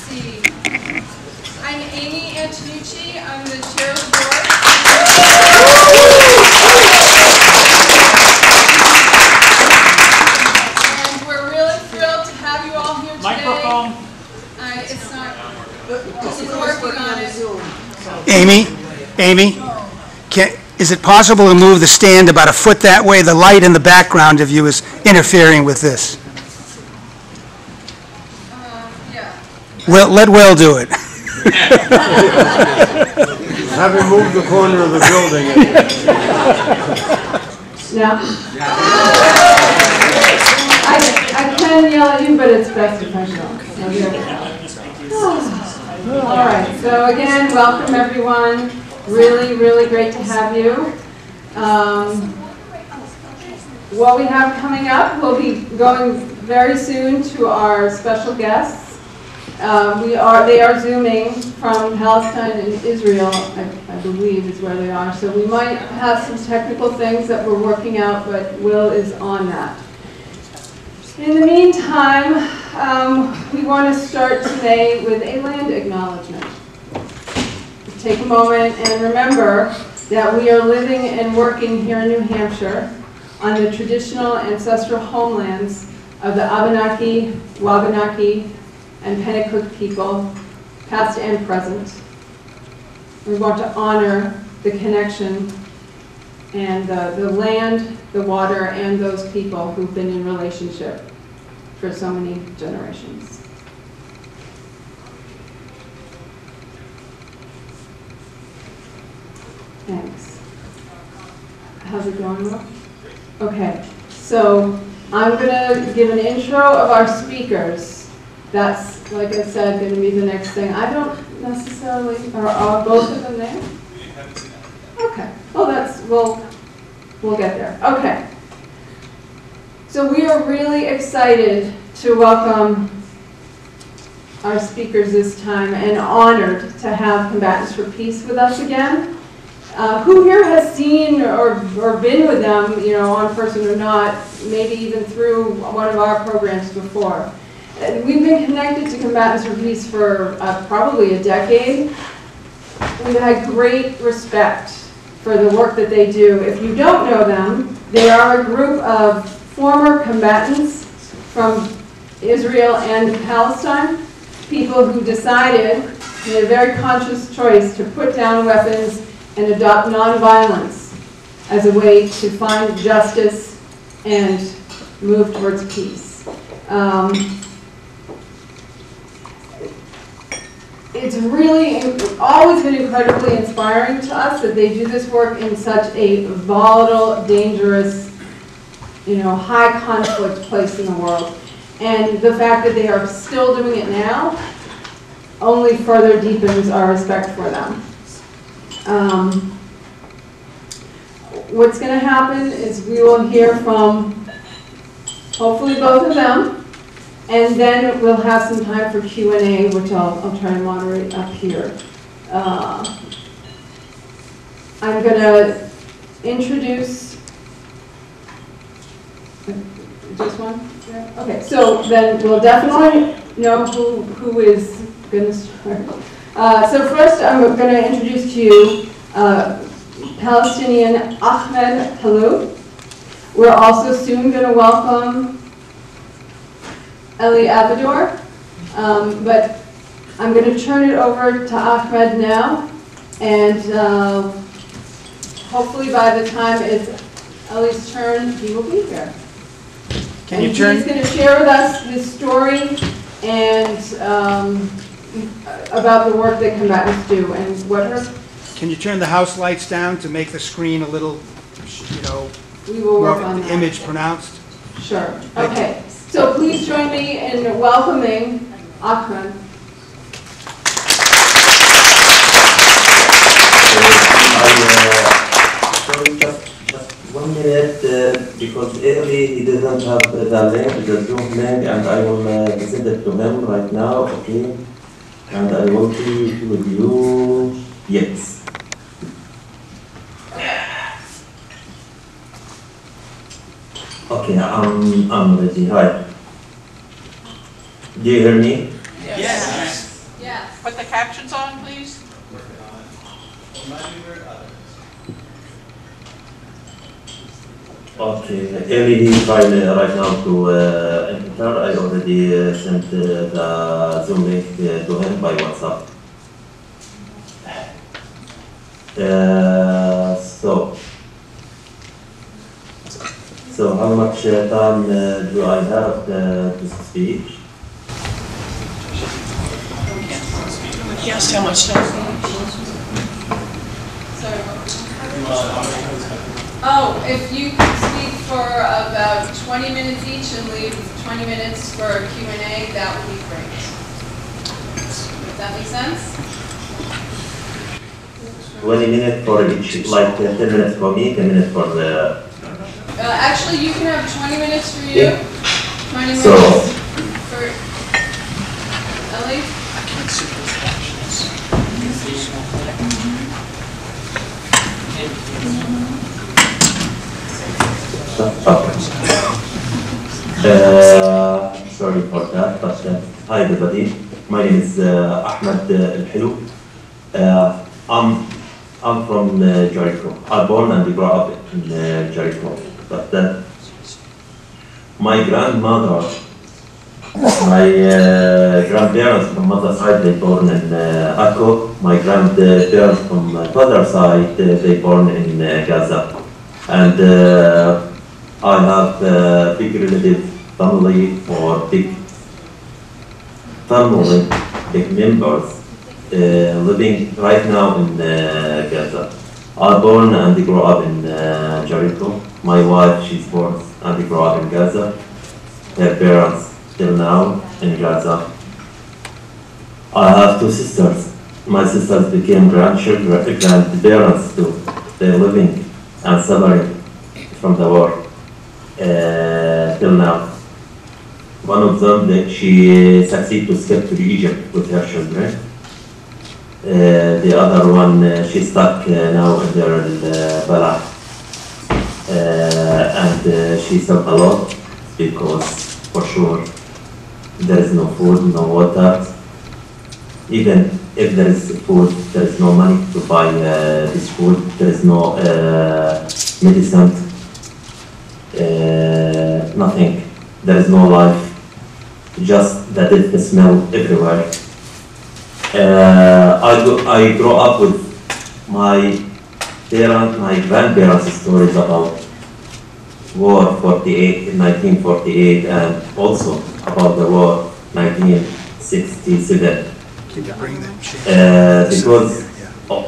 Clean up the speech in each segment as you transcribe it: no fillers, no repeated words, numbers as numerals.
see. I'm Amy Antonucci. I'm the chair of the board. And we're really thrilled to have you all here today. Microphone. It's not. She's working on it. Amy, is it possible to move the stand about a foot that way? The light in the background of you is interfering with this. Yeah. Let Will do it. Have him move the corner of the building. No. I can yell at you, but it's best if I don't. So here we go. All right. So again, welcome everyone. Really, really great to have you. What we have coming up, we'll be going very soon to our special guests. They are Zooming from Palestine and Israel, I believe is where they are. So we might have some technical things that we're working out, but Will is on that. In the meantime, we want to start today with a land acknowledgement. Take a moment and remember that we are living and working here in New Hampshire on the traditional ancestral homelands of the Abenaki, Wabanaki, and Pennacook people, past and present. We want to honor the connection and the land, the water, and those people who've been in relationship for so many generations. Thanks. How's it going, Will? Okay, so I'm going to give an intro of our speakers. That's, like I said, going to be the next thing. I don't necessarily, are both of them there? Okay, well, we'll get there. Okay. So we are really excited to welcome our speakers this time and honored to have Combatants for Peace with us again. Who here has seen or been with them, on person or not, maybe even through one of our programs before? We've been connected to Combatants for Peace for probably a decade. We've had great respect for the work that they do. If you don't know them, they are a group of former combatants from Israel and Palestine, people who decided, made a very conscious choice to put down weapons and adopt nonviolence as a way to find justice and move towards peace. It's really always been incredibly inspiring to us that they do this work in such a volatile, dangerous, high conflict place in the world. And the fact that they are still doing it now only further deepens our respect for them. What's going to happen is we will hear from hopefully both of them, and then we'll have some time for Q&A, which I'll try to moderate up here. I'm going to introduce, just one? Yeah. Okay, so then we'll definitely know who is going to start. So first I'm going to introduce to you Palestinian Ahmed Halou. We're also soon going to welcome Eli Abador, but I'm going to turn it over to Ahmed now, and hopefully by the time it's Eli's turn, he will be here. He's going to share with us his story and about the work that combatants do and what her... Can you turn the house lights down to make the screen a little, we will work on the that. image pronounced? Sure. Okay. So please join me in welcoming Ahmed. Sorry, just 1 minute, because early he doesn't have the link, the Zoom link, and I will send it to him right now, okay? And I will be with you. Yes. Okay, I'm ready. Hi. Do you hear me? Yes. captions on, please? Okay, Emily is trying right now to enter. I already sent the Zoom link to him by WhatsApp. So how much time do I have to speak? Yes, how much time? Sorry. Oh, if you could speak for about 20 minutes each and leave 20 minutes for a Q&A, that would be great. Does that make sense? 20 minutes for each, like 10 minutes for me, 10 minutes for the... Actually, you can have 20 minutes for you, Yeah. 20 minutes So- for Ellie. I can't see those captions. Sorry for that, but hi everybody. My name is Ahmed Al-Hilu. I'm from Jericho. I'm born and grew up in Jericho. But my grandmother, my grandparents from mother's side, they born in Akko. My grandparents from my father's side, they born in Gaza. And I have big relative family or big family, big members living right now in Gaza. I born and grew up in Jericho. My wife, she's born and grew up in Gaza. Her parents still now in Gaza. I have two sisters. My sisters became grandparents too. They're living and suffering from the war till now. One of them, she succeeded to escape to Egypt with her children. The other one, she's stuck now in the Balak. And she suffered a lot because, for sure, there is no food, no water. Even if there is food, there is no money to buy this food. There is no medicine, nothing. There is no life. Just the death smell everywhere. I grew up with my parents, my grandparents' stories about war 48, 1948, and also about the war 1967. Can you bring them? Because of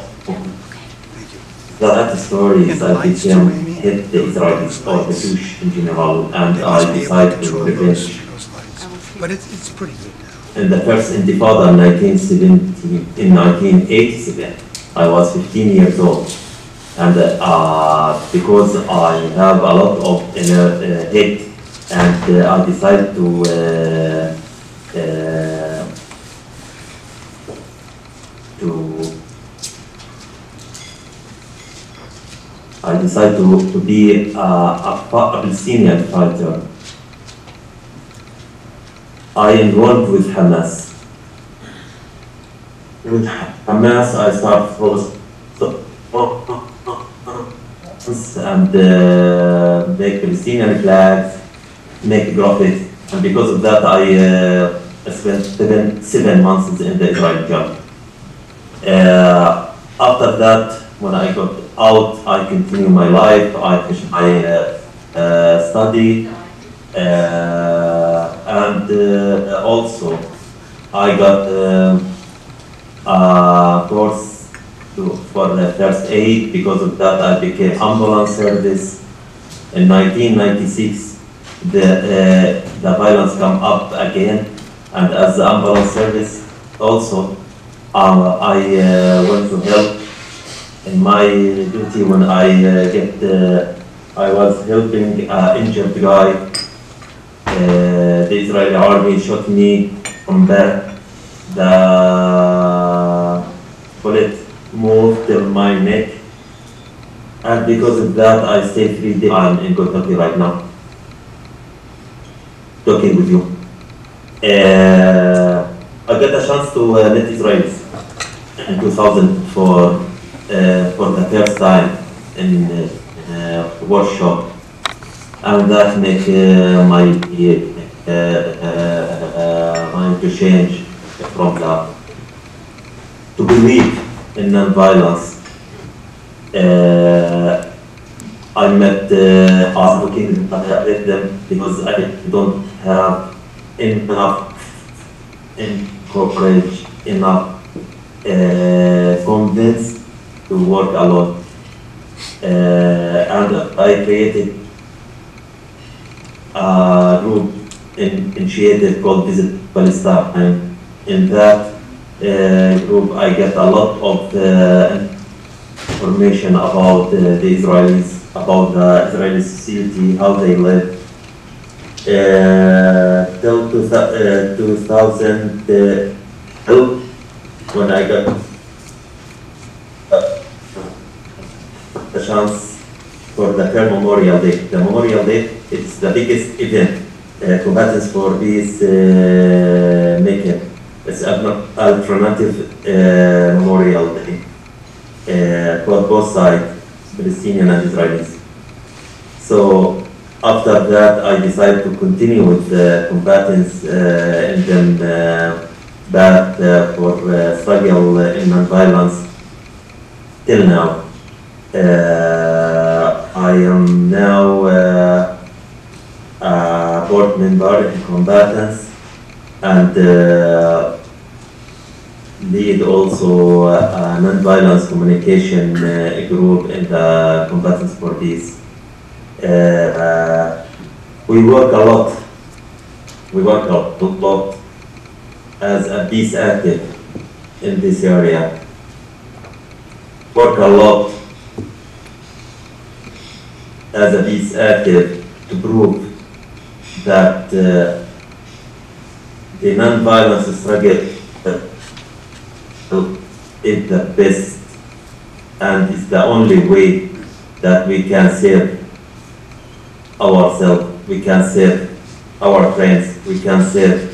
that stories, I became hit the Israelis or the Jewish in general, and I decided to revenge. But it's pretty good now. In the first Intifada in 1987, I was 15 years old. And because I have a lot of hate, and I decided to be a Palestinian fighter. I enrolled with Hamas. With Hamas, I started first and make Palestinian flags, make graphics, and because of that, I spent 7 months in the Israeli job. After that, when I got out, I continued my life. I finished my study. And also, I got a course for the first aid. Because of that, I became ambulance service. In 1996, the violence come up again, and as the ambulance service, also, I went to help in my duty when I was helping an injured guy. The Israeli army shot me from back. The bullet moved till my neck, and because of that, I stayed 3 days. I'm in Kentucky right now, talking with you. I got a chance to meet Israelis. in 2004 for the first time in workshop, and that make my mind to change from that to believe in non-violence. I met advocates, but I left them because I don't have enough courage, enough confidence to work alone. And I created a group initiative called Visit Palestine. In that group, I get a lot of information about the Israelis, about the Israeli society, how they live. Till 2012, when I got the chance for the Fair Memorial Day. The Memorial Day is the biggest event, Combatants for Peace making. It's an alternative Memorial Day for both sides, Palestinian and Israelis. So after that, I decided to continue with the Combatants and then back for struggle in non-violence till now. I am now a board member in Combatants and lead also a non-violence communication group in the Combatants for Peace. We work a lot. We work a lot as a peace active in this area. Work a lot as a peace active to prove that the non-violence struggle is the best and is the only way that we can save ourselves, we can save our friends, we can save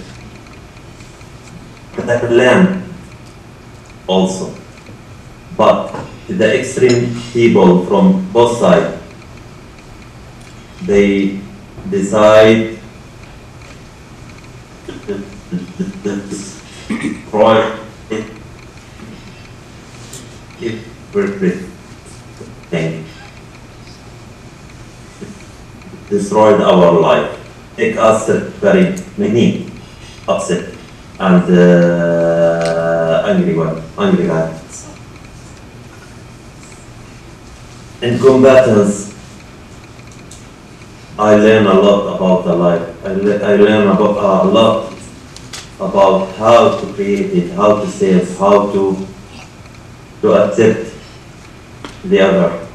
the land also. But the extreme people from both sides, they decide to destroy everything, destroyed our life, make us very many upset and angry guys. In Combatants, I learn a lot about the life. I learn about a lot about how to create it, how to save, how to accept the other.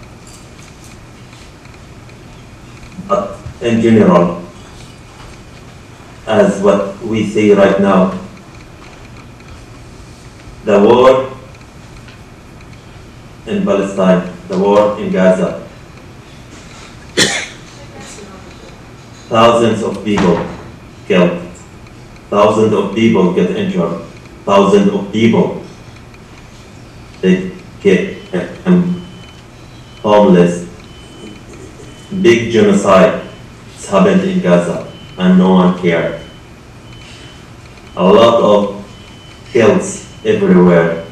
But in general, as what we see right now, the war in Palestine, the war in Gaza, thousands of people killed, thousands of people get injured, thousands of people they get homeless. Big genocide has happened in Gaza and no one cared. A lot of kills everywhere.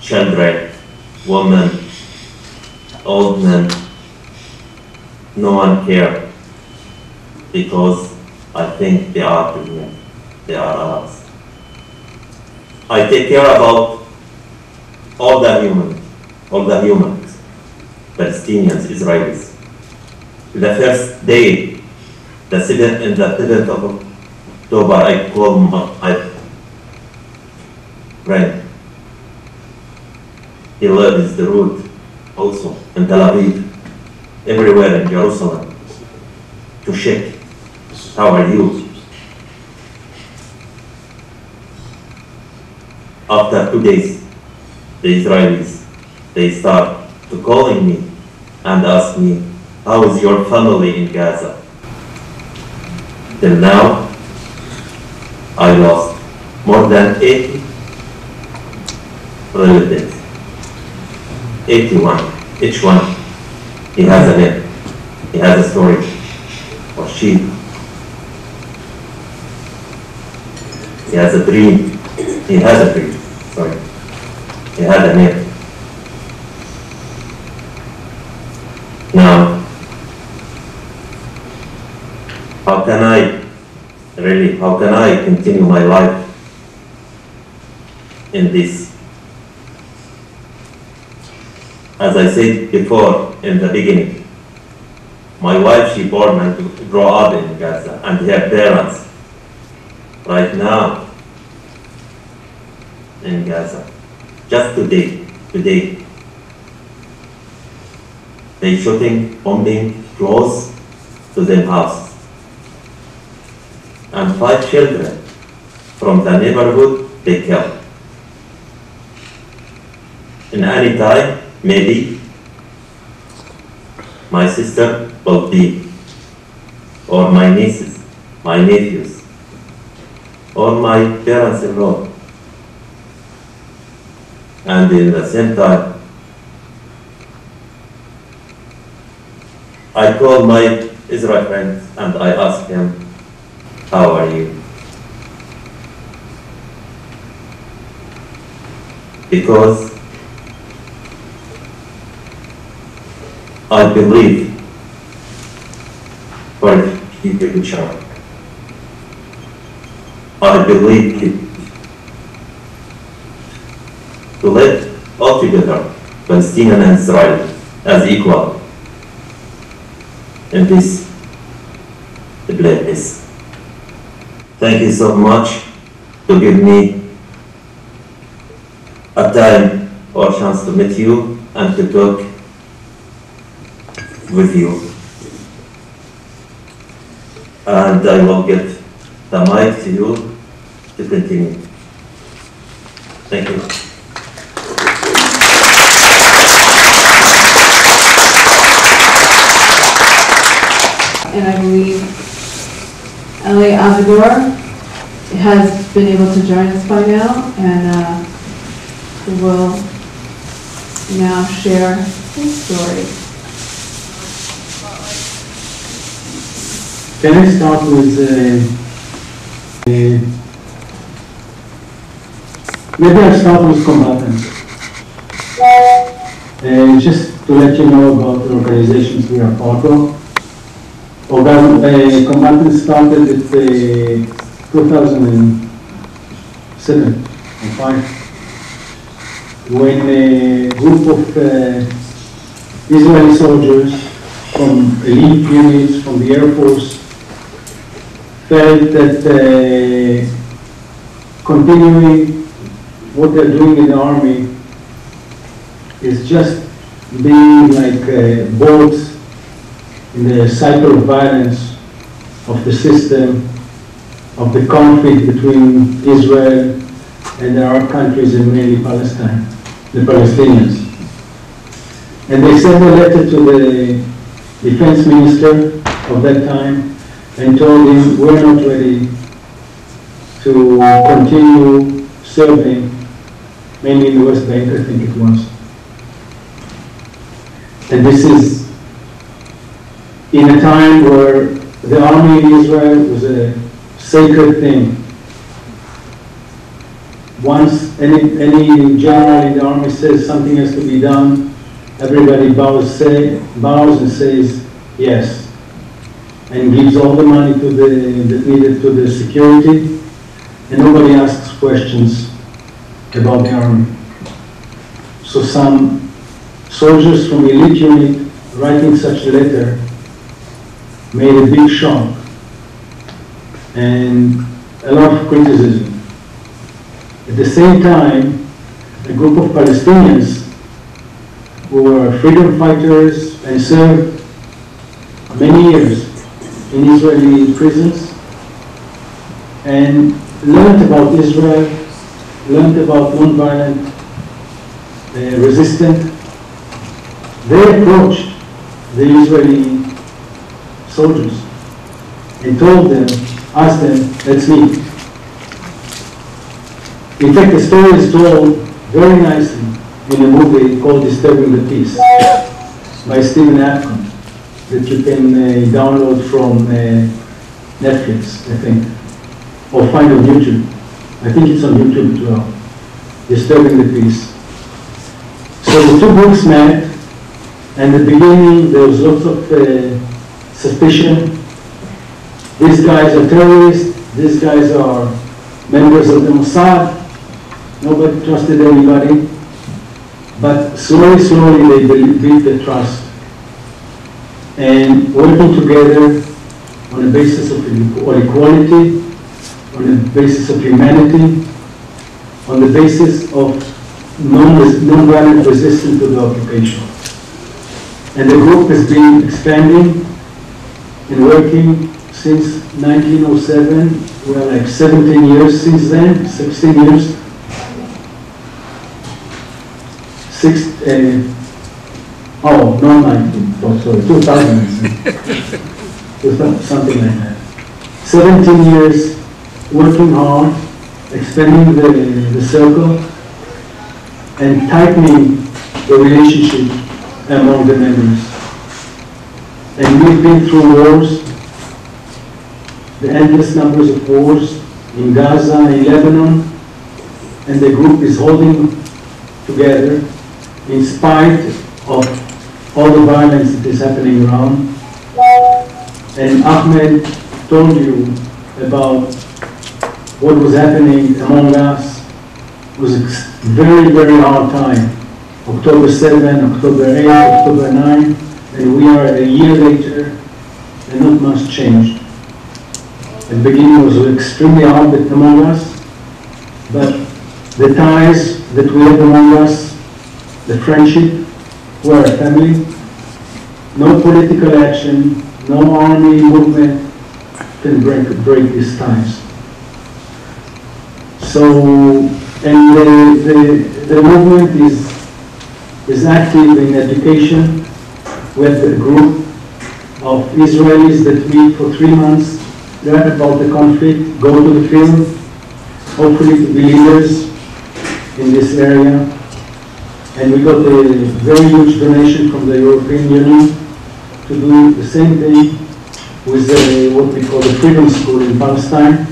Children, women, old men, no one cared. Because I think they are Christian, they are Arabs. I take care about all the humans, Palestinians, Israelis. The first day, the 7th of October, I called my friend. He lives the road also in Tel Aviv, everywhere in Jerusalem, to check. How are you? After 2 days, the Israelis, they start to calling me and ask me, how is your family in Gaza? Till now, I lost more than 80 relatives. 81. Each one, he has a name. He has a story. Or she. He has a dream. He has a dream. Sorry. He has a name. Now, how can I continue my life in this? As I said before in the beginning, my wife, she born and grew up in Gaza, and her parents right now in Gaza. Just today, they shooting, bombing close to their house. And 5 children from the neighborhood they killed. In any time, maybe my sister will be, or my nieces, my nephews, or my parents-in-law. And in the same time, I called my Israel friend and I asked him, how are you? Because I believe for the future. I believe to live all together, Palestinian and Israel, as equal in this place. Thank you so much to give me a time or chance to meet you and to talk with you. And I will give the mic to you to continue. Thank you. And I believe Eli Avigdor has been able to join us by now, and who will now share his story. Can I start with maybe I'll start with Combatants. Just to let you know about the organizations we are part of. Combatants started in 2007 or 5 when a group of Israeli soldiers from elite units from the Air Force felt that continuing what they're doing in the army is just being like boats in the cycle of violence of the system, of the conflict between Israel and the Arab countries and mainly Palestine, the Palestinians. And they sent a letter to the defense minister of that time and told him, we're not ready to continue serving, mainly in the West Bank, I think it was. And this is in a time where the army in Israel was a sacred thing. Once any general in the army says something has to be done, everybody bows and says yes, and gives all the money to that needed to the security, and nobody asks questions about the army. So some soldiers from the elite unit writing such a letter made a big shock and a lot of criticism. At the same time, a group of Palestinians who were freedom fighters and served many years in Israeli prisons and learned about Israel, learned about nonviolent resistance. They approached the Israeli soldiers and told them, asked them, let's meet. In fact, the story is told very nicely in a movie called Disturbing the Peace by Stephen Atkin that you can download from Netflix, I think, or find on YouTube. I think it's on YouTube as well. Disturbing the Peace. So the two books met, and at the beginning there was lots of suspicion. These guys are terrorists, these guys are members of the Mossad. Nobody trusted anybody. But slowly, they built the trust. And working together on a basis of equality, on a basis of humanity, on the basis of non-violent resistance to the occupation. And the group has been expanding and working since 1907. We're like 17 years since then, 16 years. No, 19, sorry, 2000. Something like that. 17 years working hard, expanding the circle, and tightening the relationship among the members. And we've been through wars, the endless numbers of wars in Gaza, in Lebanon, and the group is holding together in spite of all the violence that is happening around. And Ahmed told you about what was happening among us. It was a very, very hard time. October 7, October 8, October 9, and we are a year later, and not much changed. At the beginning it was extremely hard among us, but the ties that we have among us, the friendship, we're a family. No political action, no army movement can break these ties. So, and the movement is active in education. We have a group of Israelis that meet for 3 months, learn about the conflict, go to the field, hopefully to be leaders in this area. And we got a very huge donation from the European Union to do the same thing with what we call the Freedom School in Palestine.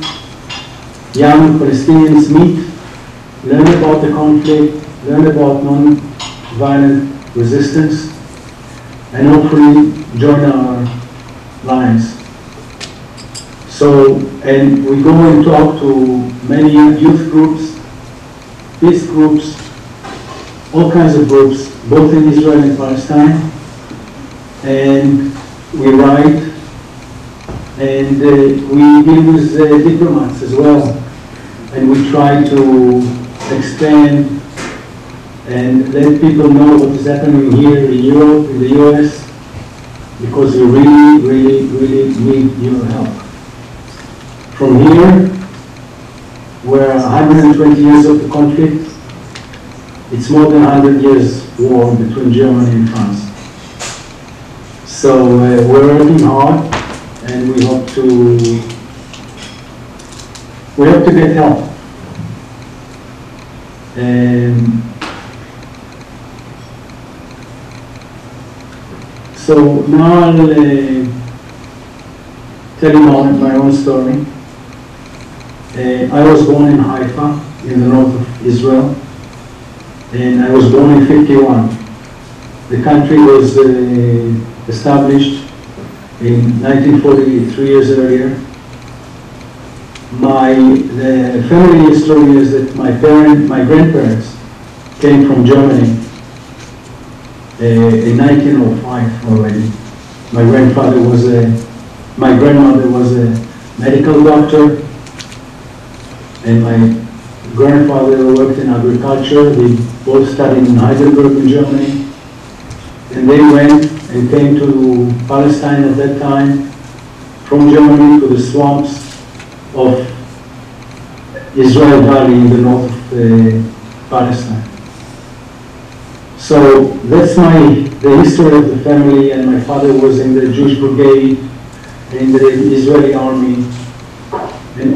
Young Palestinians meet, learn about the conflict, learn about non-violent resistance, and hopefully join our lines. So, and we go and talk to many youth groups, peace groups, all kinds of groups, both in Israel and Palestine. And we write, and we deal with diplomats as well. And we try to expand and let people know what is happening here in Europe, in the US, because we really, really, really need your help. From here, we're 120 years of the conflict. It's more than 100 years war between Germany and France. So we're working hard, and we hope to get help. So now I'll tell you my own story. I was born in Haifa, in the north of Israel, and I was born in 51. The country was established in 1940, 3 years earlier. The family history is that my grandparents came from Germany in 1905 already. My grandmother was a medical doctor, and my grandfather worked in agriculture. They both studied in Heidelberg in Germany. And they went and came to Palestine at that time, from Germany to the swamps of Israel Valley in the north of Palestine. So that's the history of the family, and my father was in the Jewish brigade, in the Israeli army, and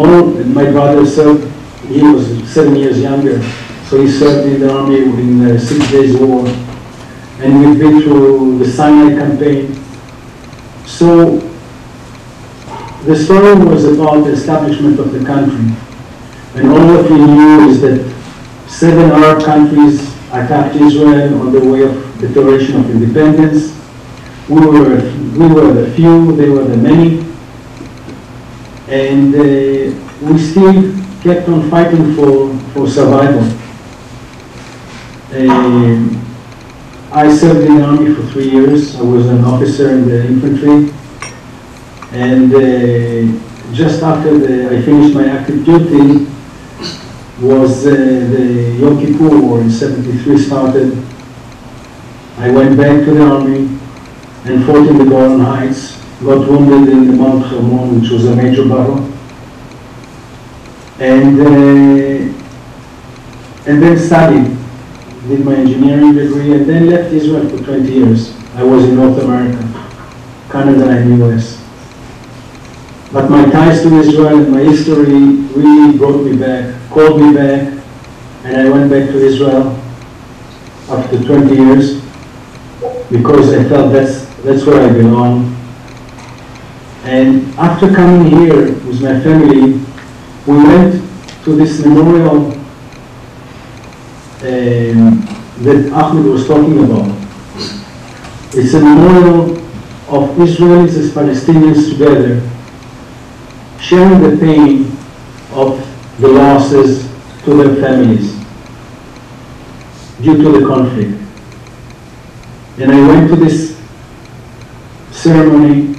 my brother served, he was 7 years younger, So he served in the army in the 6 Days War, and we've been through the Sinai campaign. So the story was about the establishment of the country, and all what we knew is that 7 Arab countries attacked Israel on the way of declaration of independence. We were the few, they were the many, and we still kept on fighting for survival. I served in the army for 3 years. I was an officer in the infantry, and just after I finished my active duty was the Yom Kippur War in '73 started. I went back to the army and fought in the Golan Heights, got wounded in the Mount Hermon, which was a major battle, and then studied, did my engineering degree, and then left Israel for 20 years. I was in North America, Canada and US. But my ties to Israel and my history really brought me back, called me back, and I went back to Israel after 20 years because I felt that's where I belong. And after coming here with my family, we went to this memorial that Ahmed was talking about. It's a memorial of Israelis as Palestinians together, sharing the pain of the losses to their families due to the conflict. And I went to this ceremony,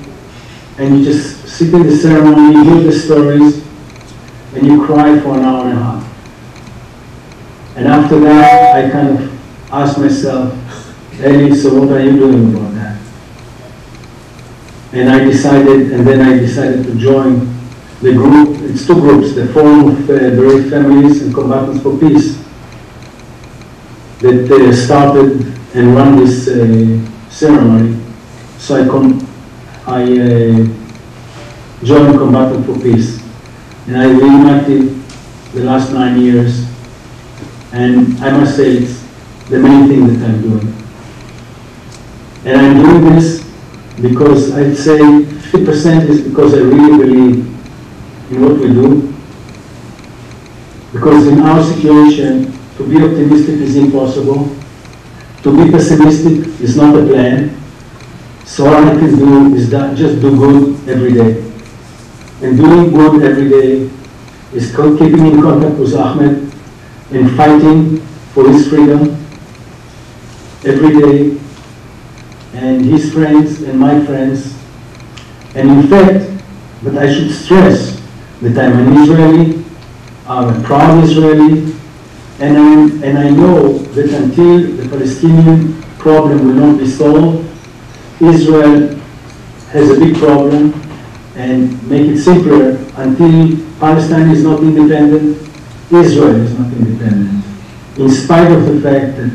and you just sit in the ceremony, you hear the stories, and you cry for an hour and a half. And after that, I kind of asked myself, Eli, so what are you doing about that? And then I decided to join the group. It's 2 groups, the Forum of Bereaved Families and Combatants for Peace, that started and run this ceremony. So I joined Combatants for Peace, and I reenacted the last 9 years. And I must say it's the main thing that I'm doing. And I'm doing this because I'd say 50% is because I really believe in what we do. Because in our situation, to be optimistic is impossible. To be pessimistic is not a plan. So all I can do is just do good every day. And doing good every day is keeping in contact with Ahmed and fighting for his freedom every day, and his friends and my friends. And in fact, but I should stress that I'm an Israeli, I'm a proud Israeli, and I know that until the Palestinian problem will not be solved, Israel has a big problem. And make it simpler, until Palestine is not independent, Israel is not independent, in spite of the fact that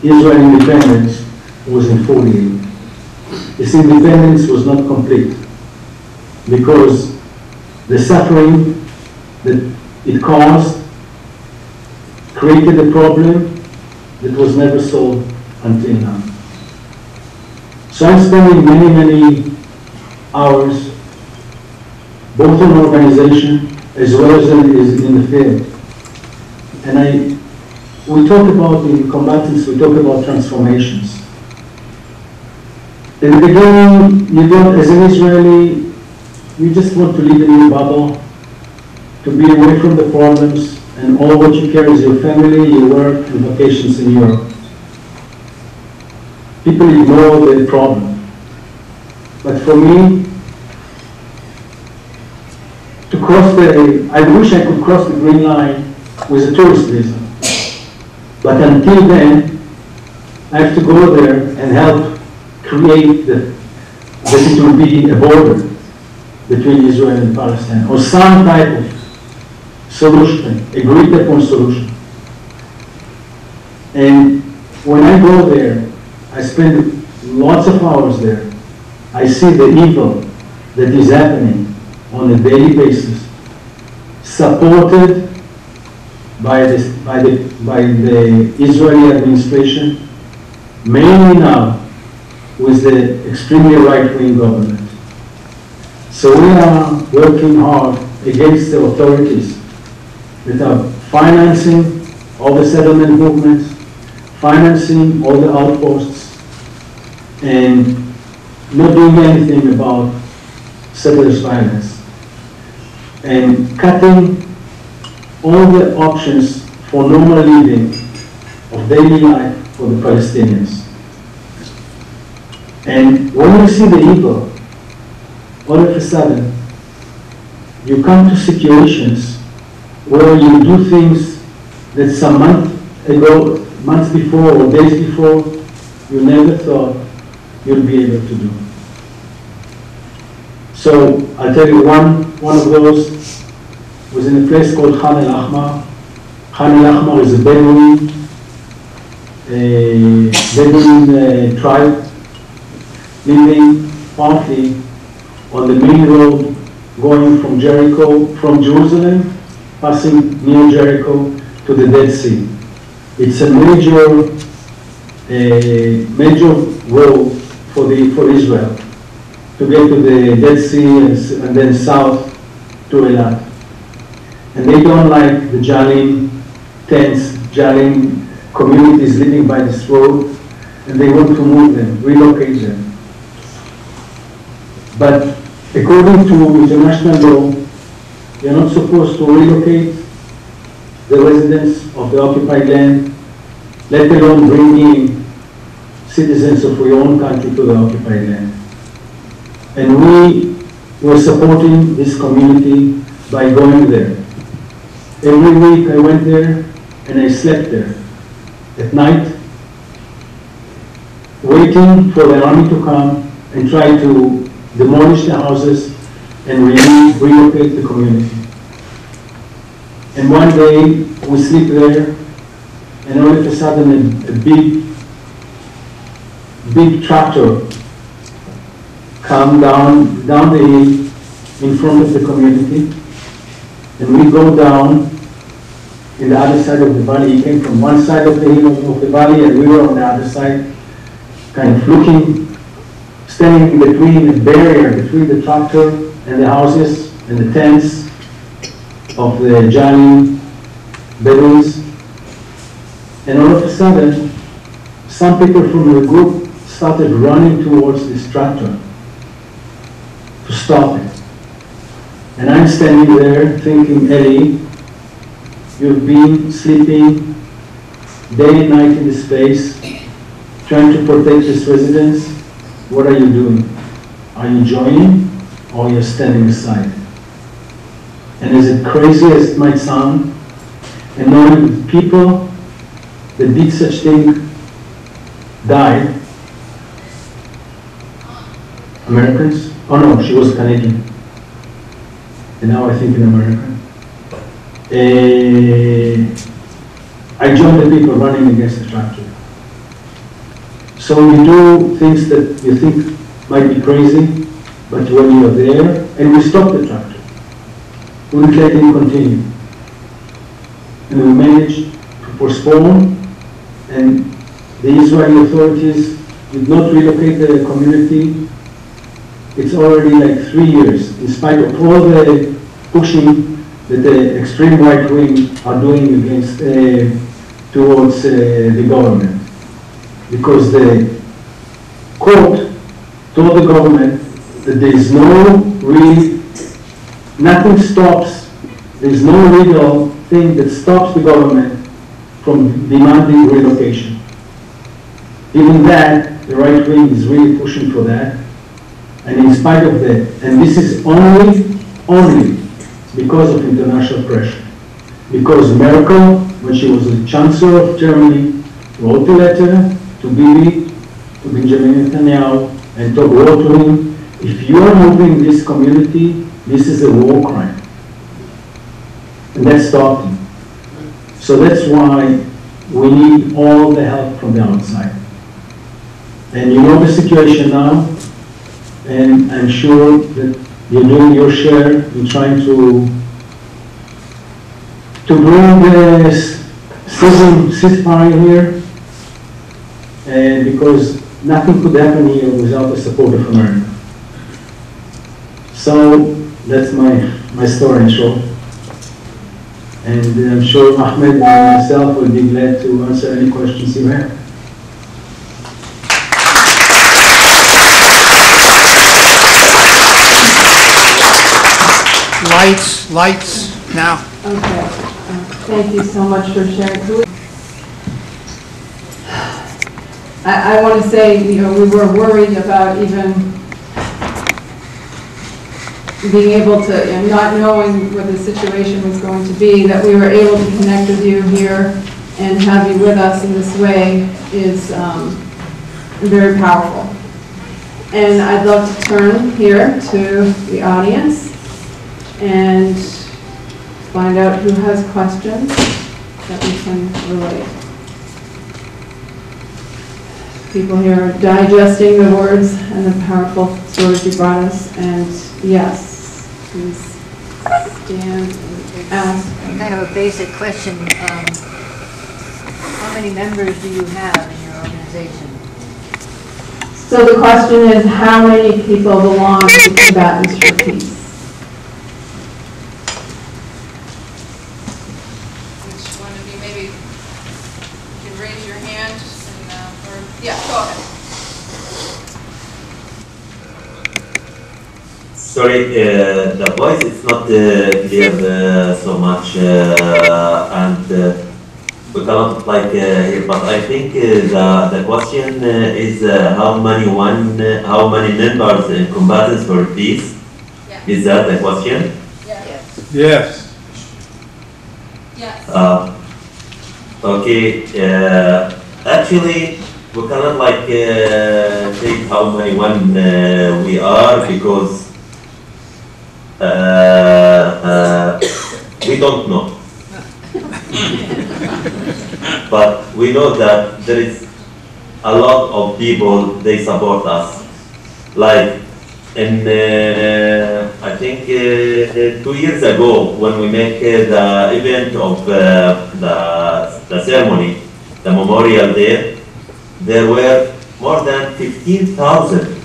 Israel's independence was in 48. This independence was not complete because the suffering that it caused created a problem that was never solved until now. So I'm spending many, many hours both in organization as well as in the field. And we talk about, in Combatants, we talk about transformations. In the beginning, you don't, as an Israeli, you just want to live in your bubble, to be away from the problems, and all what you care is your family, your work, and vacations in Europe. People ignore the problem. But for me, to cross I wish I could cross the green line with a tourist visa. But until then, I have to go there and help create that it will be a border between Israel and Palestine, or some type of solution, agreed upon solution. And when I go there, I spend lots of hours there. I see the evil that is happening on a daily basis, supported by the Israeli administration, mainly now with the extremely right-wing government. So we are working hard against the authorities that are financing all the settlement movements, financing all the outposts, and not doing anything about settlers' violence, and cutting all the options for normal living of daily life for the Palestinians. And when you see the evil, all of a sudden, you come to situations where you do things that some months before or days before, you never thought you'd be able to do. So I'll tell you one of those was in a place called Khan al-Ahmar. Khan al-Ahmar is a Bedouin tribe living partly on the main road going from Jerusalem, passing near Jericho to the Dead Sea. It's a major road for Israel to get to the Dead Sea and then south to Eilat. And they don't like the Jalim tents, Jalim communities living by this road, and they want to move them, relocate them. But according to international law, you're not supposed to relocate the residents of the occupied land, let alone bring in citizens of your own country to the occupied land. And we were supporting this community by going there. Every week I went there and I slept there at night, waiting for the army to come and try to demolish the houses and relocate the community. And one day we sleep there, and all of a sudden a big tractor come down the hill in front of the community, and we go down in the other side of the valley. He came from one side of the hill of the valley, and we were on the other side, kind of looking, standing in between a barrier between the tractor and the houses and the tents of the Jalim Bedouins. And all of a sudden, some people from the group started running towards this tractor to stop it. And I'm standing there thinking, Eli, you've been sleeping day and night in this space, trying to protect these residents. What are you doing? Are you joining or you're standing aside? And as crazy as it might sound, and knowing people that did such thing died, Americans, oh no, she was Canadian, and now I think in America. I joined the people running against the tractor. So you do things that you think might be crazy, but when you're there, and we stopped the tractor. We didn't let him continue. And we managed to postpone, and the Israeli authorities did not relocate the community. It's already like 3 years, in spite of all the pushing that the extreme right wing are doing against towards the government. Because the court told the government that there is nothing stops, there is no legal thing that stops the government from demanding relocation. Even that, the right wing is really pushing for that. And in spite of that, and this is only because of international pressure. Because Merkel, when she was the Chancellor of Germany, wrote a letter to Bibi, to Benjamin Netanyahu, and wrote to him, if you are moving this community, this is a war crime. And that stopped him. So that's why we need all the help from the outside. And you know the situation now, and I'm sure that you're doing your share in trying to to bring the ceasefire here, because nothing could happen here without the support of America. So that's my story in short. And I'm sure Ahmed and myself will be glad to answer any questions you have. Lights, now. Okay, thank you so much for sharing. I want to say, we were worried about even being able to, not knowing what the situation was going to be, that we were able to connect with you here and have you with us in this way is very powerful. And I'd love to turn here to the audience and find out who has questions that we can relate. People here are digesting the words and the powerful stories you brought us, and yes, please stand and ask. I have a basic question. How many members do you have in your organization? So the question is, how many people belong to Combatants for Peace? Which one of you, maybe you can raise your hand and, or, yeah, go ahead. Sorry, the voice is not clear so much, and we cannot hear. But I think the question is how many members in Combatants for Peace? Yeah. Is that the question? Yes. Yes. Yes. Okay. Actually, we cannot say how many we are, because we don't know. But we know that there is a lot of people, they support us. Like in, I think 2 years ago, when we make the event of the ceremony, the memorial day, there were more than 15,000.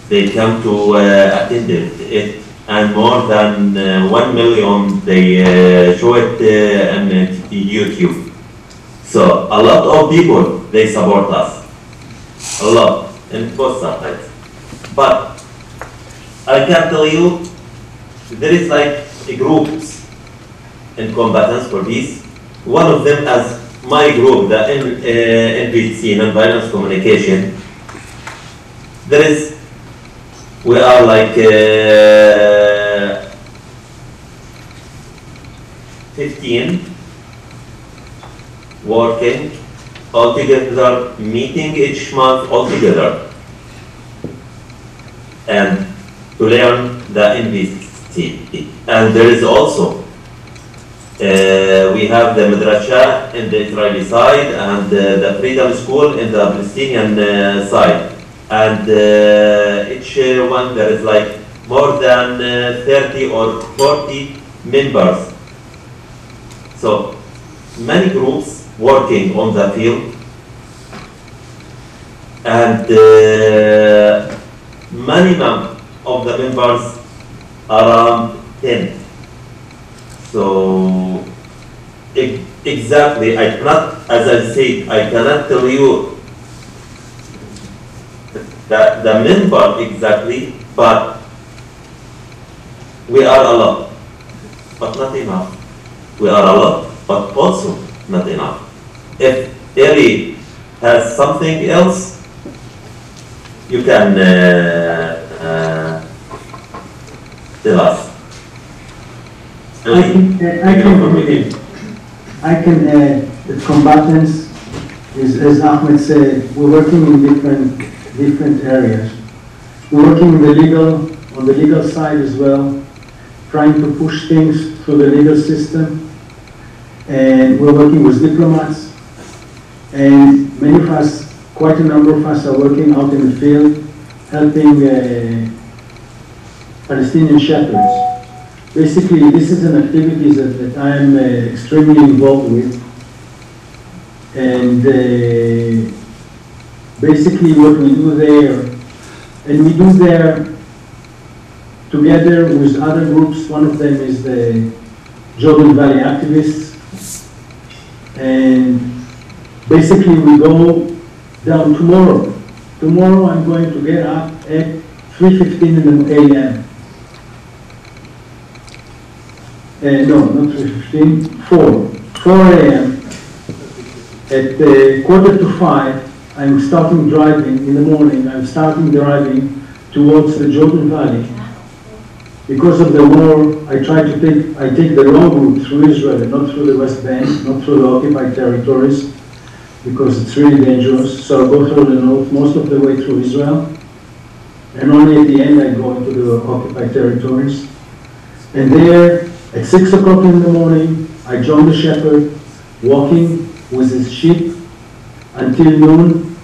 They come to attend it, and more than 1 million they show it on YouTube. So a lot of people, they support us, a lot, in both sides. But I can tell you, there is groups in Combatants for Peace. One of them as my group, the NVC, Non-Violence Communication. We are 15 working all together, meeting each month all together, and to learn the NVC. And there is also, we have the Madrasa in the Israeli side, and the Freedom School in the Palestinian side. And each one there is more than 30 or 40 members. So many groups working on the field, and many of the members, around 10. So exactly, I cannot, as I said, I cannot tell you the member exactly, but we are a lot, but not enough. We are a lot, but also not enough. If Eli has something else, you can tell us. I can add that Combatants is, as Ahmed said, we're working in different areas. We're working on the legal side as well, trying to push things through the legal system. And we're working with diplomats. And many of us, quite a number of us, are working out in the field, helping Palestinian shepherds basically, this is an activity that I am extremely involved with. And basically what we do there, and we do there together with other groups. One of them is the Jordan Valley Activists. And basically we go down tomorrow. Tomorrow I'm going to get up at 3:15 a.m. No, not 3:15, 4 a.m. At 4:45, I'm starting driving in the morning. I'm starting driving towards the Jordan Valley. Because of the war, I take the long route through Israel and not through the West Bank, not through the occupied territories, because it's really dangerous. So I go through the north, most of the way through Israel, and only at the end I go into the occupied territories. And there, at 6 o'clock in the morning, I join the shepherd, walking with his sheep until noon,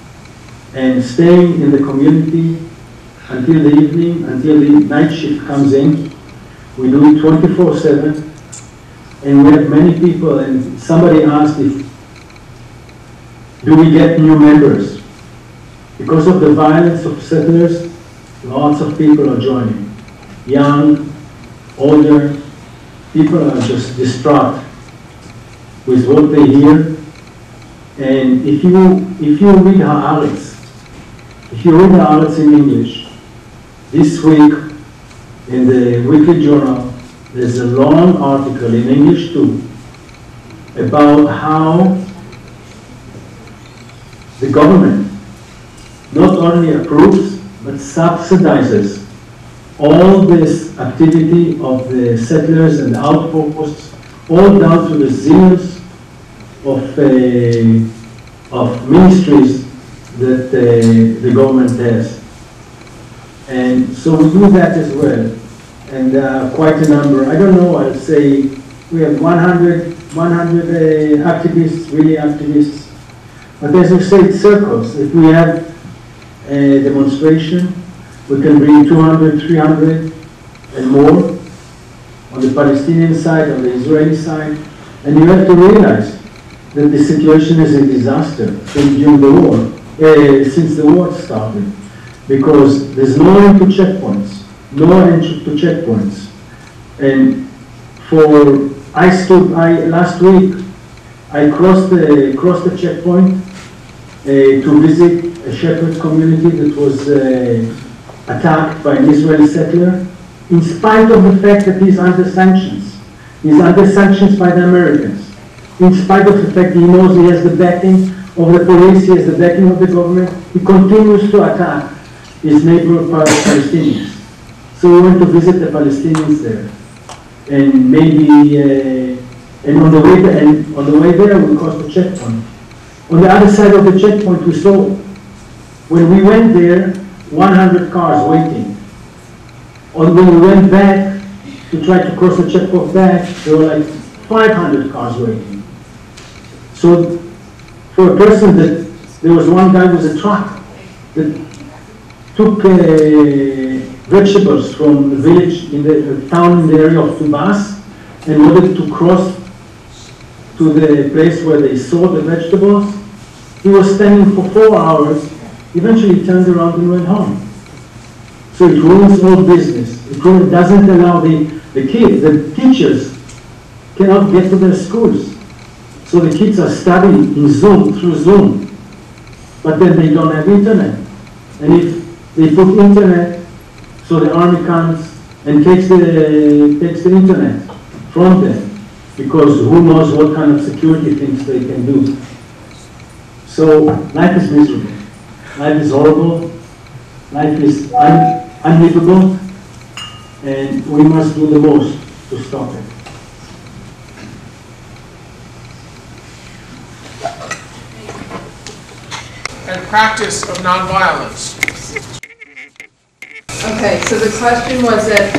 and staying in the community until the evening, until the night shift comes in. We do it 24/7, and we have many people, and somebody asked do we get new members? Because of the violence of settlers, lots of people are joining. Young, older, people are just distraught with what they hear. And if you read Haaretz, in English, this week in the weekly journal, there's a long article in English too about how the government not only approves but subsidizes all this activity of the settlers and outposts, all down to the zeals of ministries that the government has. And so we do that as well, and quite a number. I don't know, I'll say we have 100 activists, really activists. But as we say, it circles. If we have a demonstration, we can bring 200, 300 and more on the Palestinian side, on the Israeli side. And you have to realize that the situation is a disaster since the war started, because there's no end to checkpoints, And last week, I crossed the checkpoint to visit a shepherd community that was attacked by an Israeli settler, in spite of the fact that he's under sanctions. He's under sanctions by the Americans. In spite of the fact he knows he has the backing of the police, he has the backing of the government, he continues to attack his neighbor Palestinians. So we went to visit the Palestinians there, and on the way there we crossed the checkpoint. On the other side of the checkpoint we saw, when we went there, 100 cars waiting. When we went back to try to cross the checkpoint back, there were like 500 cars waiting. So for a person there was one guy with a truck that took vegetables from the village in the town in the area of Tubas and wanted to cross to the place where they sold the vegetables. He was standing for 4 hours. Eventually he turned around and went home. So it ruins all business. It doesn't allow the kids, the teachers cannot get to their schools. So the kids are studying through Zoom. But then they don't have internet. And if they put internet, so the army comes and takes the internet from them, because who knows what kind of security things they can do. So life is miserable. Life is horrible. Life is unlivable, and we must do the most to stop it. And practice of nonviolence. Okay, so the question was that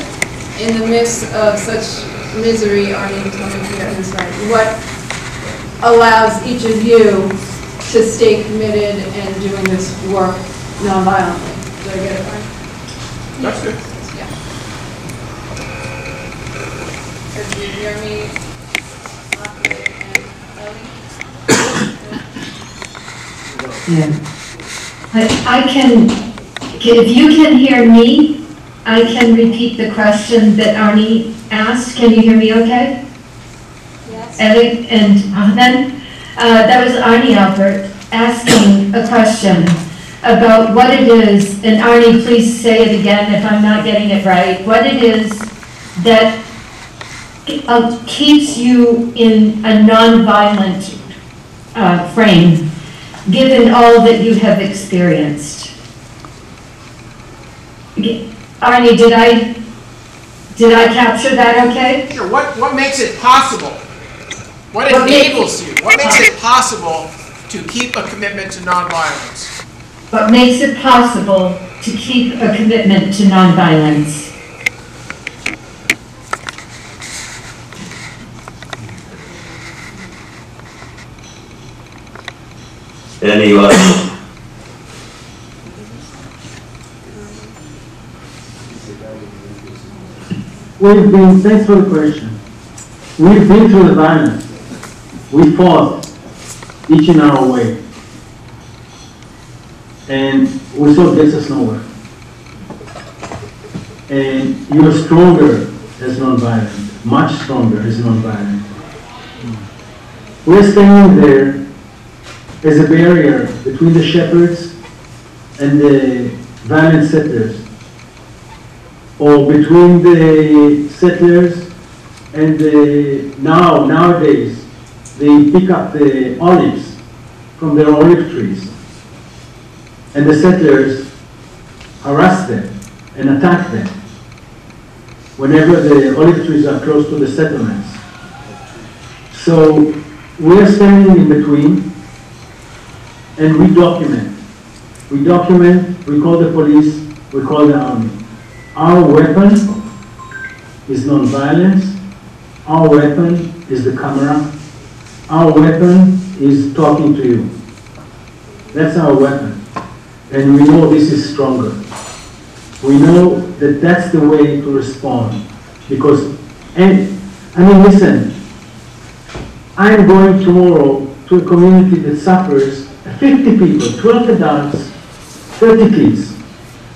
in the midst of such misery, Arnie, tell me if you got this right, what allows each of you to stay committed and doing this work nonviolently? Did I get it right? That's good. Yeah. Jeremy, Ahmed, and Ellie? Yeah. I can, if you can hear me, I can repeat the question that Arnie asked. Can you hear me okay? Yes. Ellie and Ahmed? That was Arnie Albert asking a question about what it is, and Arnie, please say it again if I'm not getting it right, what it is that keeps you in a nonviolent frame, given all that you have experienced. Arnie, did I capture that okay? Sure. What makes it possible? What enables you? What makes it possible to keep a commitment to nonviolence? What makes it possible to keep a commitment to nonviolence? Anyone? Thanks for the question. We've been through the violence. We fought each in our way. And we saw it gets us nowhere. And you're stronger as nonviolent, much stronger as nonviolent. We're standing there as a barrier between the shepherds and the violent settlers, or between the settlers and nowadays they pick up the olives from their olive trees, and the settlers harass them and attack them whenever the olive trees are close to the settlements. So we're standing in between, and we document. We document, we call the police, we call the army. Our weapon is nonviolence. Our weapon is the camera. Our weapon is talking to you. That's our weapon. And we know this is stronger. We know that that's the way to respond. Because, listen, I'm going tomorrow to a community that suffers 50 people, 12 adults, 30 kids.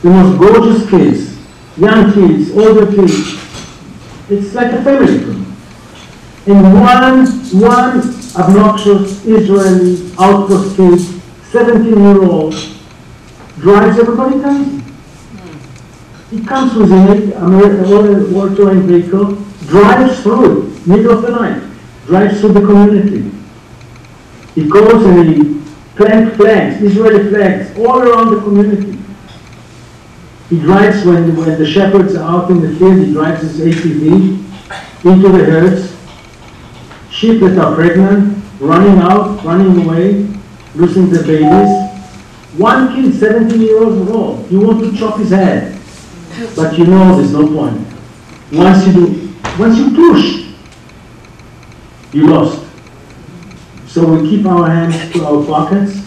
The most gorgeous kids, young kids, older kids. It's like a family to me. And one obnoxious Israeli outpost kid, 17-year-old, drives everybody crazy. He comes with an war-torn vehicle, drives through it, middle of the night, drives through the community. He goes and he plants flags, Israeli flags, all around the community. He drives, when the shepherds are out in the field, he drives his ATV into the herds. Sheep that are pregnant, running out, running away, losing their babies. One kid, 17 years old, you want to chop his head, but you know there's no point. Once you push, you lost. So we keep our hands to our pockets,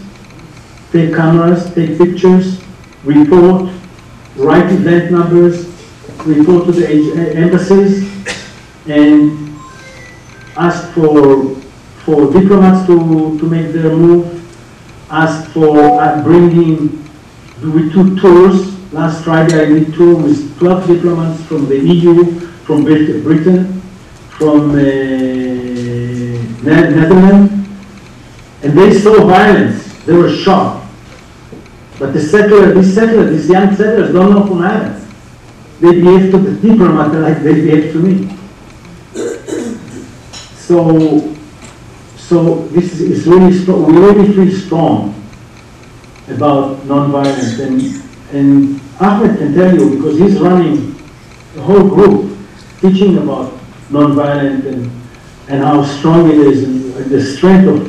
take cameras, take pictures, report, write event numbers, report to the embassies, and ask for diplomats to make their move, ask for we took tours. Last Friday I did a tour with 12 diplomats from the EU, from Britain, from Netherlands, and they saw violence. They were shocked. But these young settlers don't know from Adam. They behave to the diplomat like they behave to me. So this is really strong. We really feel strong about nonviolence, and Ahmed can tell you, because he's running a whole group teaching about nonviolence and how strong it is, and the strength of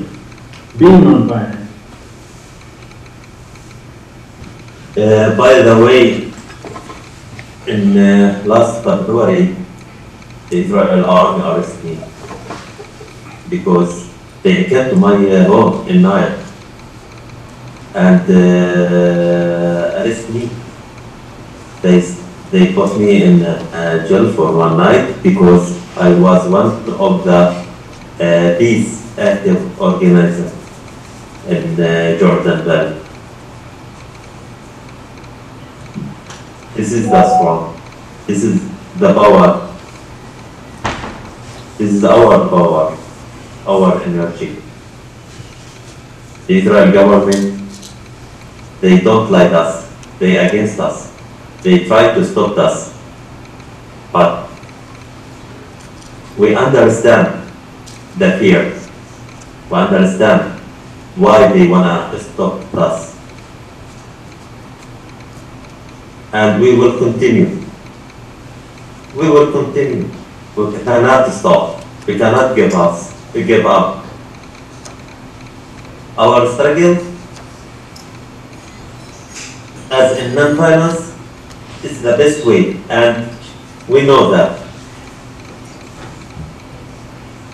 being nonviolent. By the way, in last February, the Israel army arrested me because they kept my home in Nile and arrested me. They put me in jail for one night because I was one of the peace active organizers in Jordan Valley. This is the strong. This is the power. This is our power, our energy. The Israel government, they don't like us. They against us. They try to stop us. But we understand the fear. We understand why they want to stop us. And we will continue. We will continue. We cannot stop. We cannot give up. Our struggle as in non-violence is the best way, and we know that.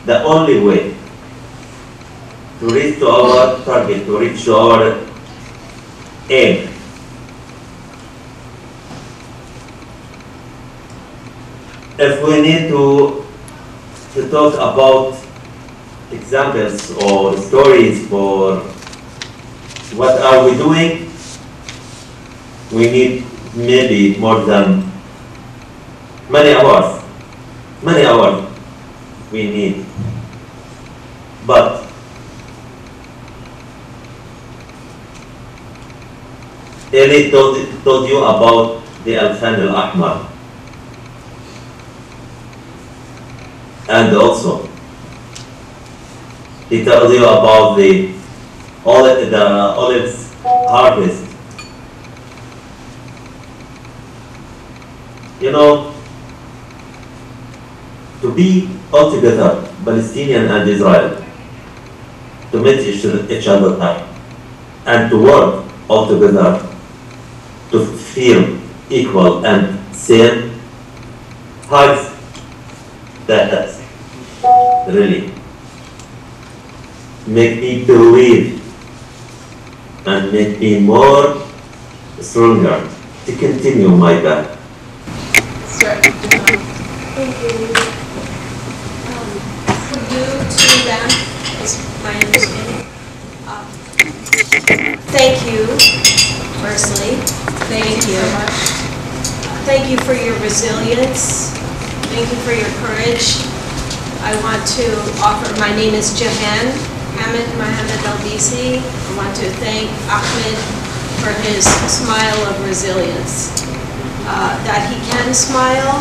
The only way to reach to our target, to reach to our aim, if we need to talk about examples or stories for what are we doing, we need maybe more than many hours we need. But Eli told you about the Al-Fan Al-Ahmar. And also, he tells you about the olives harvest. You know, to be all together, Palestinian and Israel, to meet each other time, and to work all together, to feel equal and same heights, that really make me believe and make me more stronger to continue my path. Thank you. For you to them is my understanding. Thank you, firstly. Thank you. Thank you for your resilience. Thank you for your courage. I want to offer, my name is Jahan Hamid Mohammed Al-Bisi. I want to thank Ahmed for his smile of resilience. That he can smile,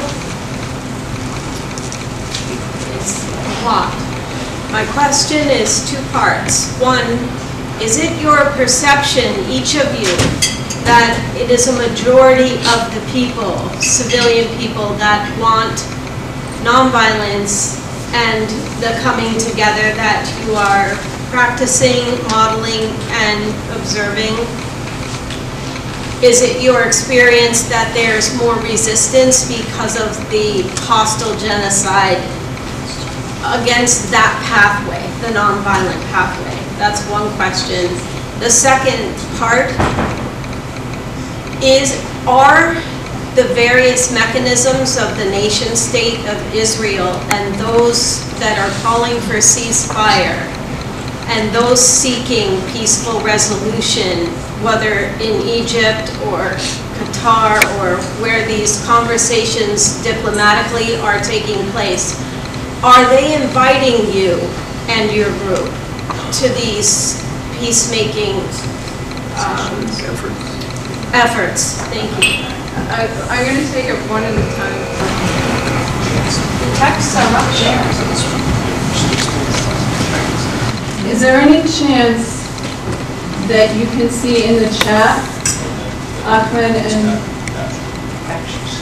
it's a lot. My question is two parts. One, is it your perception, each of you, that it is a majority of the people, civilian people, that want nonviolence and the coming together that you are practicing, modeling, and observing? Is it your experience that there's more resistance because of the hostile genocide against that pathway, the nonviolent pathway? That's one question. The second part is, are the various mechanisms of the nation state of Israel and those that are calling for ceasefire and those seeking peaceful resolution, whether in Egypt or Qatar or where these conversations diplomatically are taking place, are they inviting you and your group to these peacemaking efforts? Thank you. I'm going to take it one at a time. The texts are up there. Is there any chance that you can see in the chat, Ahmed and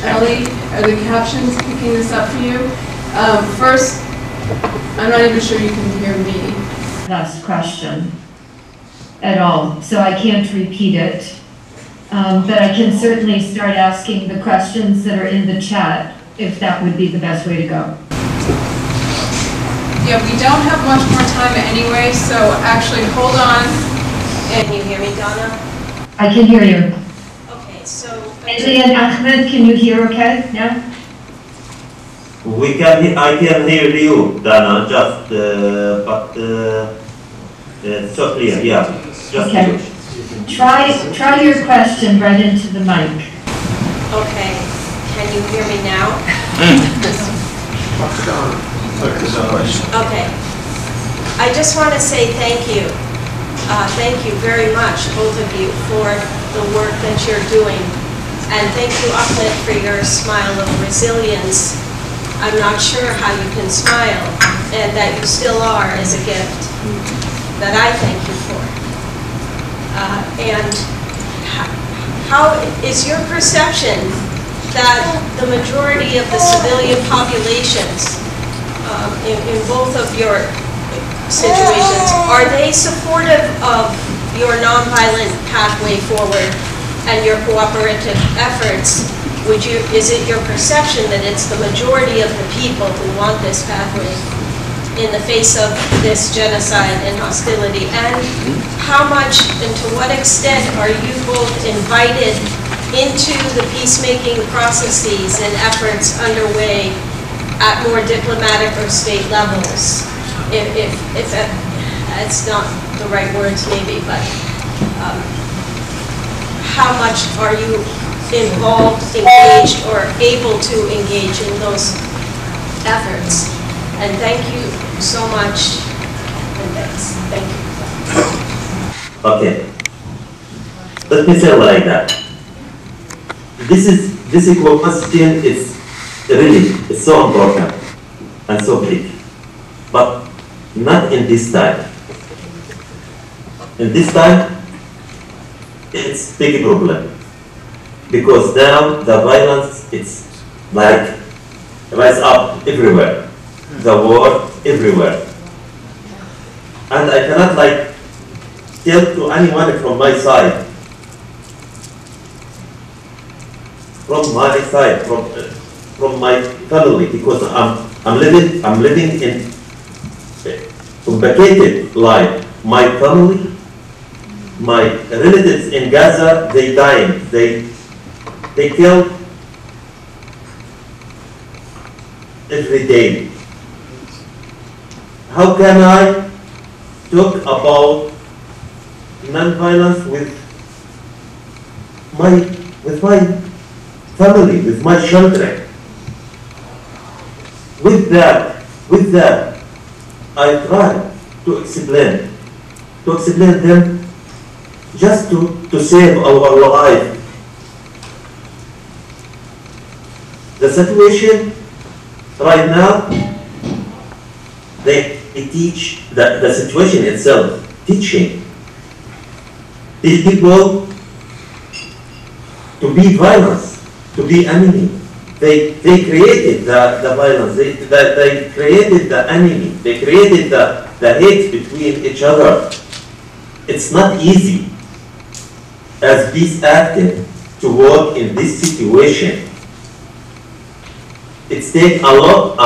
Ellie, are the captions picking this up for you? First, I'm not even sure you can hear me. Last question at all, so I can't repeat it. But I can certainly start asking the questions that are in the chat, if that would be the best way to go. Yeah, we don't have much more time anyway, so actually hold on. Can you hear me, Donna? I can hear you. Okay, so... And Ahmed, can you hear okay now? I can hear you, Dana, just, but so clear, yeah. Just Okay. Try your question right into the mic. Okay, can you hear me now? Okay. I just want to say thank you. Thank you very much, both of you, for the work that you're doing. And thank you, Ahmed, for your smile of resilience. I'm not sure how you can smile, and that you still are is a gift that I thank you for. And how is your perception that the majority of the civilian populations in both of your situations, are they supportive of your nonviolent pathway forward and your cooperative efforts? Is it your perception that it's the majority of the people who want this pathway in the face of this genocide and hostility? And how much and to what extent are you both invited into the peacemaking processes and efforts underway at more diplomatic or state levels? If that's not the right words maybe, but how much are you involved, engaged, or able to engage in those efforts? And thank you so much, and thanks. Thank you. Okay. Let me say like that. This question is really, it's so important and so big. But not in this time. In this time, it's big problem. Because now the violence, it's like rise up everywhere. The war everywhere. And I cannot like tell to anyone from my side, from my family, because I'm living in complicated life. My family, my relatives in Gaza, they dying. They kill every day. How can I talk about non-violence with my family, with my children? With that, I try to explain them just to save our life. The situation right now, they teach the situation itself, teaching these people to be violence, to be enemy. They created the violence, they created the enemy, they created the hate between each other. It's not easy as peace actor to work in this situation. It's take a lot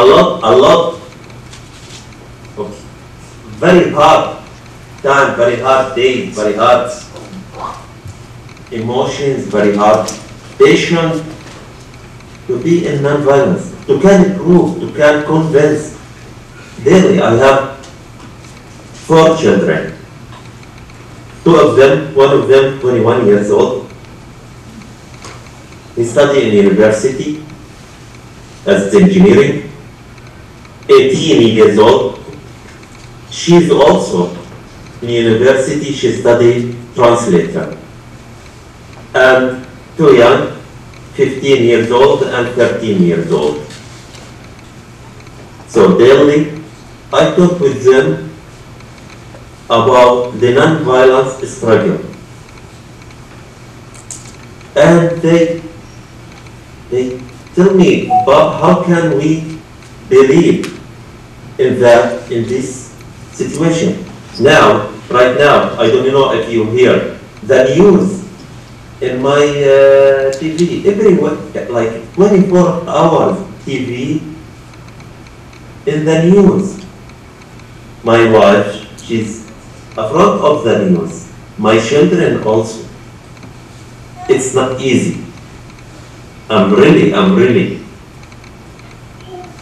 of very hard time, very hard days, very hard emotions, very hard patience to be in non-violence, to can prove, to can convince. Daily, I have 4 children. 2 of them, one of them 21 years old. He studied in university as engineering. 18 years old. She's also in university, she studied translator. And 2 young, 15 years old and 13 years old. So daily, I talk with them about the non-violence struggle. And they tell me, Bob, how can we believe in this situation? Now, right now, I don't know if you hear the news in my TV, everywhere, like 24 hours TV in the news. My wife, she's in front of the news. My children also. It's not easy. I'm really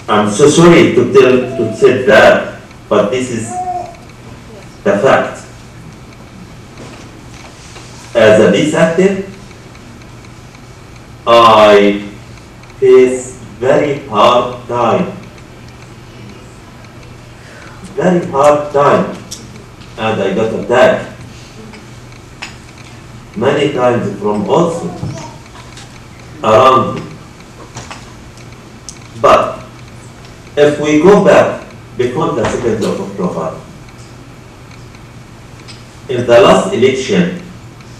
I'm so sorry to say that, but this is the fact. As a peace active, I face very hard time, and I got attacked many times from also around me. But if we go back before the 2nd of October, in the last election,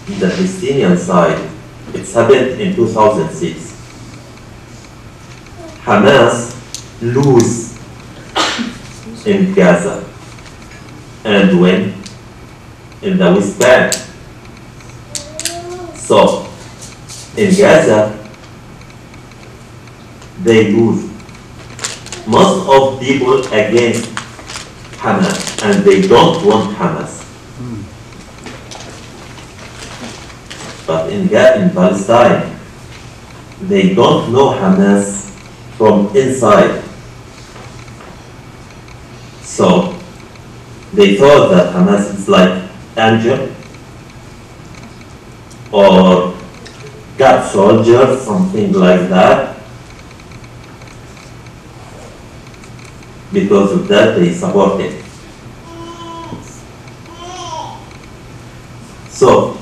the Palestinian side, it's happened in 2006. Hamas lose in Gaza and win in the West Bank. So, in Gaza, they lose. Most of people against Hamas, and they don't want Hamas. But in Palestine, they don't know Hamas from inside. So they thought that Hamas is like angel or God soldier, something like that. Because of that, they support it. So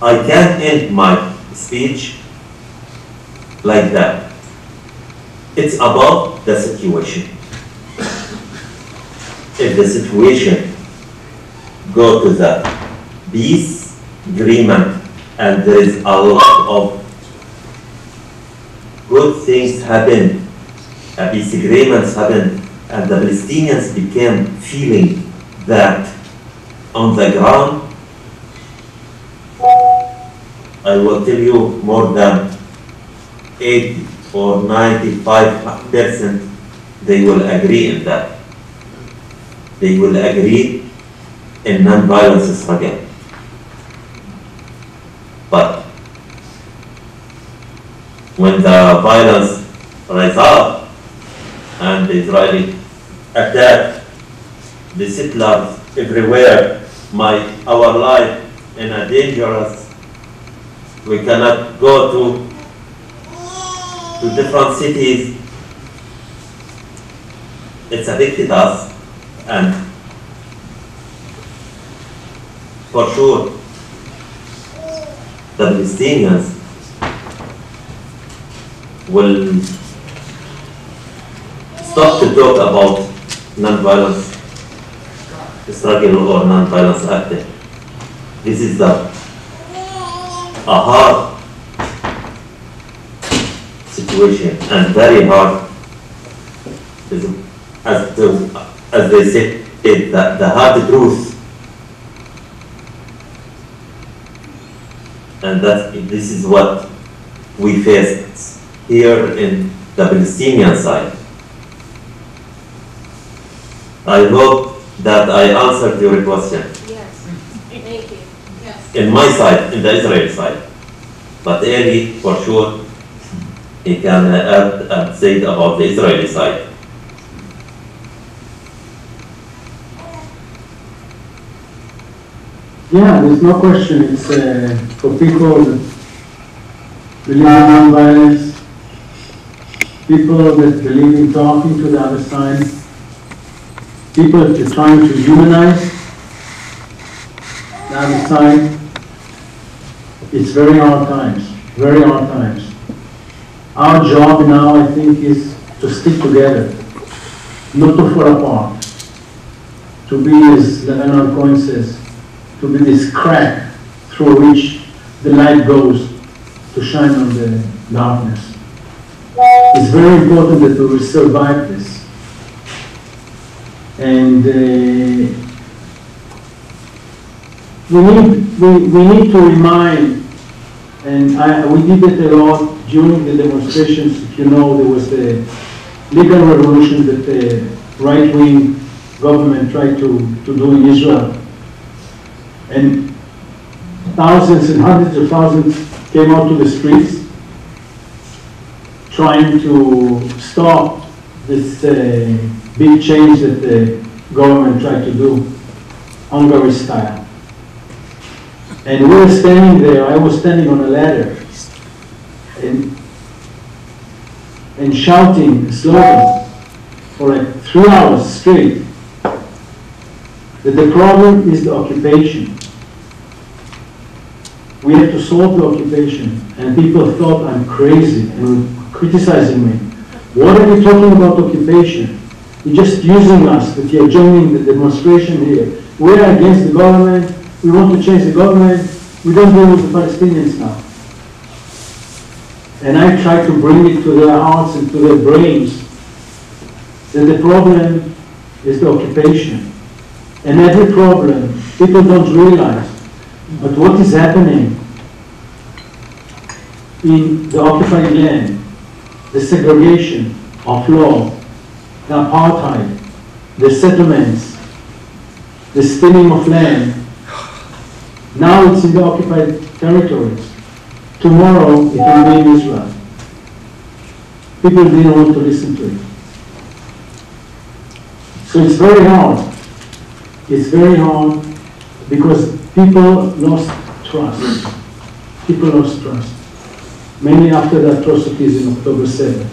I can't end my speech like that. It's about the situation. If the situation go to the peace agreement and there is a lot of good things happen, peace agreements happen, and the Palestinians became feeling that on the ground, I will tell you more than 80 or 95% they will agree in that. They will agree in non-violence struggle. But when the violence rises up and the Israeli attack the settlers everywhere, our life in a dangerous, we cannot go to different cities. It's addicted us, and for sure the Palestinians will stop to talk about non-violence struggle or non-violence acting. This is a hard situation and very hard, as they say, the hard truth. And this is what we face here in the Palestinian side. I hope that I answered your question. Yes, thank you. Yes. In my side, in the Israeli side. But Eli, for sure, he can add and say about the Israeli side. Yeah, there's no question. It's for people that believe in non-violence, people that believe in talking to the other side, people that are trying to humanize the other side. It's very hard times, very hard times. Our job now, I think, is to stick together, not to fall apart, to be, as Leonard Cohen says, to be this crack through which the light goes to shine on the darkness. It's very important that we will survive this. And we need to remind, and we did it a lot during the demonstrations. If you know, there was the legal revolution that the right-wing government tried to do in Israel. And thousands and hundreds of thousands came out to the streets trying to stop this big change that the government tried to do, Hungary style. And we were standing there, I was standing on a ladder and shouting slogans for like 3 hours straight, that the problem is the occupation. We have to solve the occupation. And people thought I'm crazy and were criticizing me. What are you talking about occupation? You're just using us, that you're joining the demonstration here. We are against the government. We want to change the government. We don't deal with the Palestinians now. And I try to bring it to their hearts and to their brains that the problem is the occupation. And every problem, people don't realize, but what is happening in the occupied land, the segregation of law, the apartheid, the settlements, the stealing of land, now it's in the occupied territories. Tomorrow it will be in Israel. People didn't want to listen to it. So it's very hard. It's very hard because people lost trust. People lost trust. Mainly after the atrocities in October 7,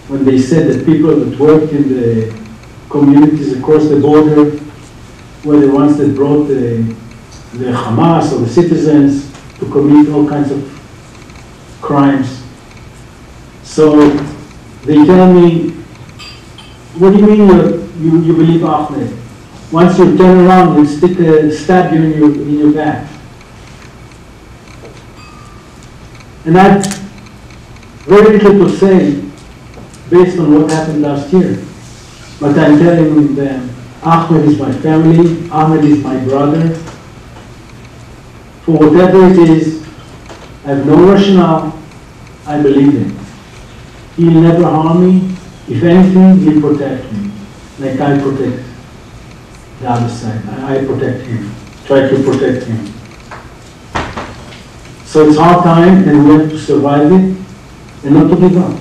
when they said that people that worked in the communities across the border were the ones that brought the Hamas or the citizens to commit all kinds of crimes. So they tell me, what do you mean you believe Ahmed? Once you turn around, he'll stab you in your back. And I have very little to say based on what happened last year. But I'm telling them, Ahmed is my family, Ahmed is my brother. For whatever it is, I have no rationale, I believe him. He'll never harm me. If anything, he'll protect me, like I protect the other side. I protect him, try to protect him. So it's hard time, and we have to survive it, and not to give up.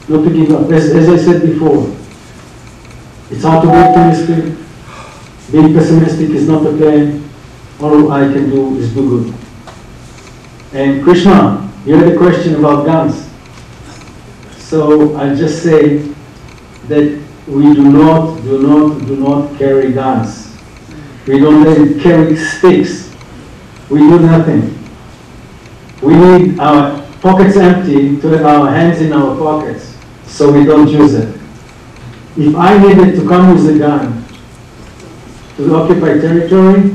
Not to give up. As I said before, it's hard to be optimistic. Being pessimistic is not the plan. All I can do is do good. And Krishna, you had a question about guns. So I'll just say that we do not carry guns. We don't even carry sticks. We do nothing. We need our pockets empty to have our hands in our pockets so we don't use it. If I needed to come with a gun to the occupied territory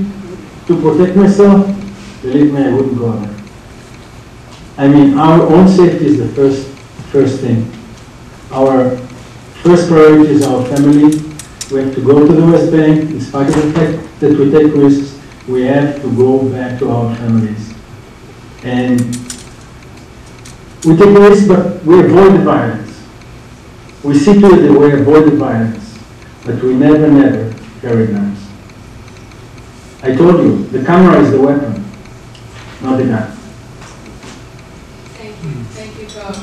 to protect myself, believe me, I wouldn't go there. I mean, our own safety is the first thing. Our first priority is our family. We have to go to the West Bank. In spite of the fact that we take risks, we have to go back to our families. And we take risks, but we avoid the violence. We see to it that we avoid the violence, but we never carry guns. I told you, the camera is the weapon, not the gun. Thank you both.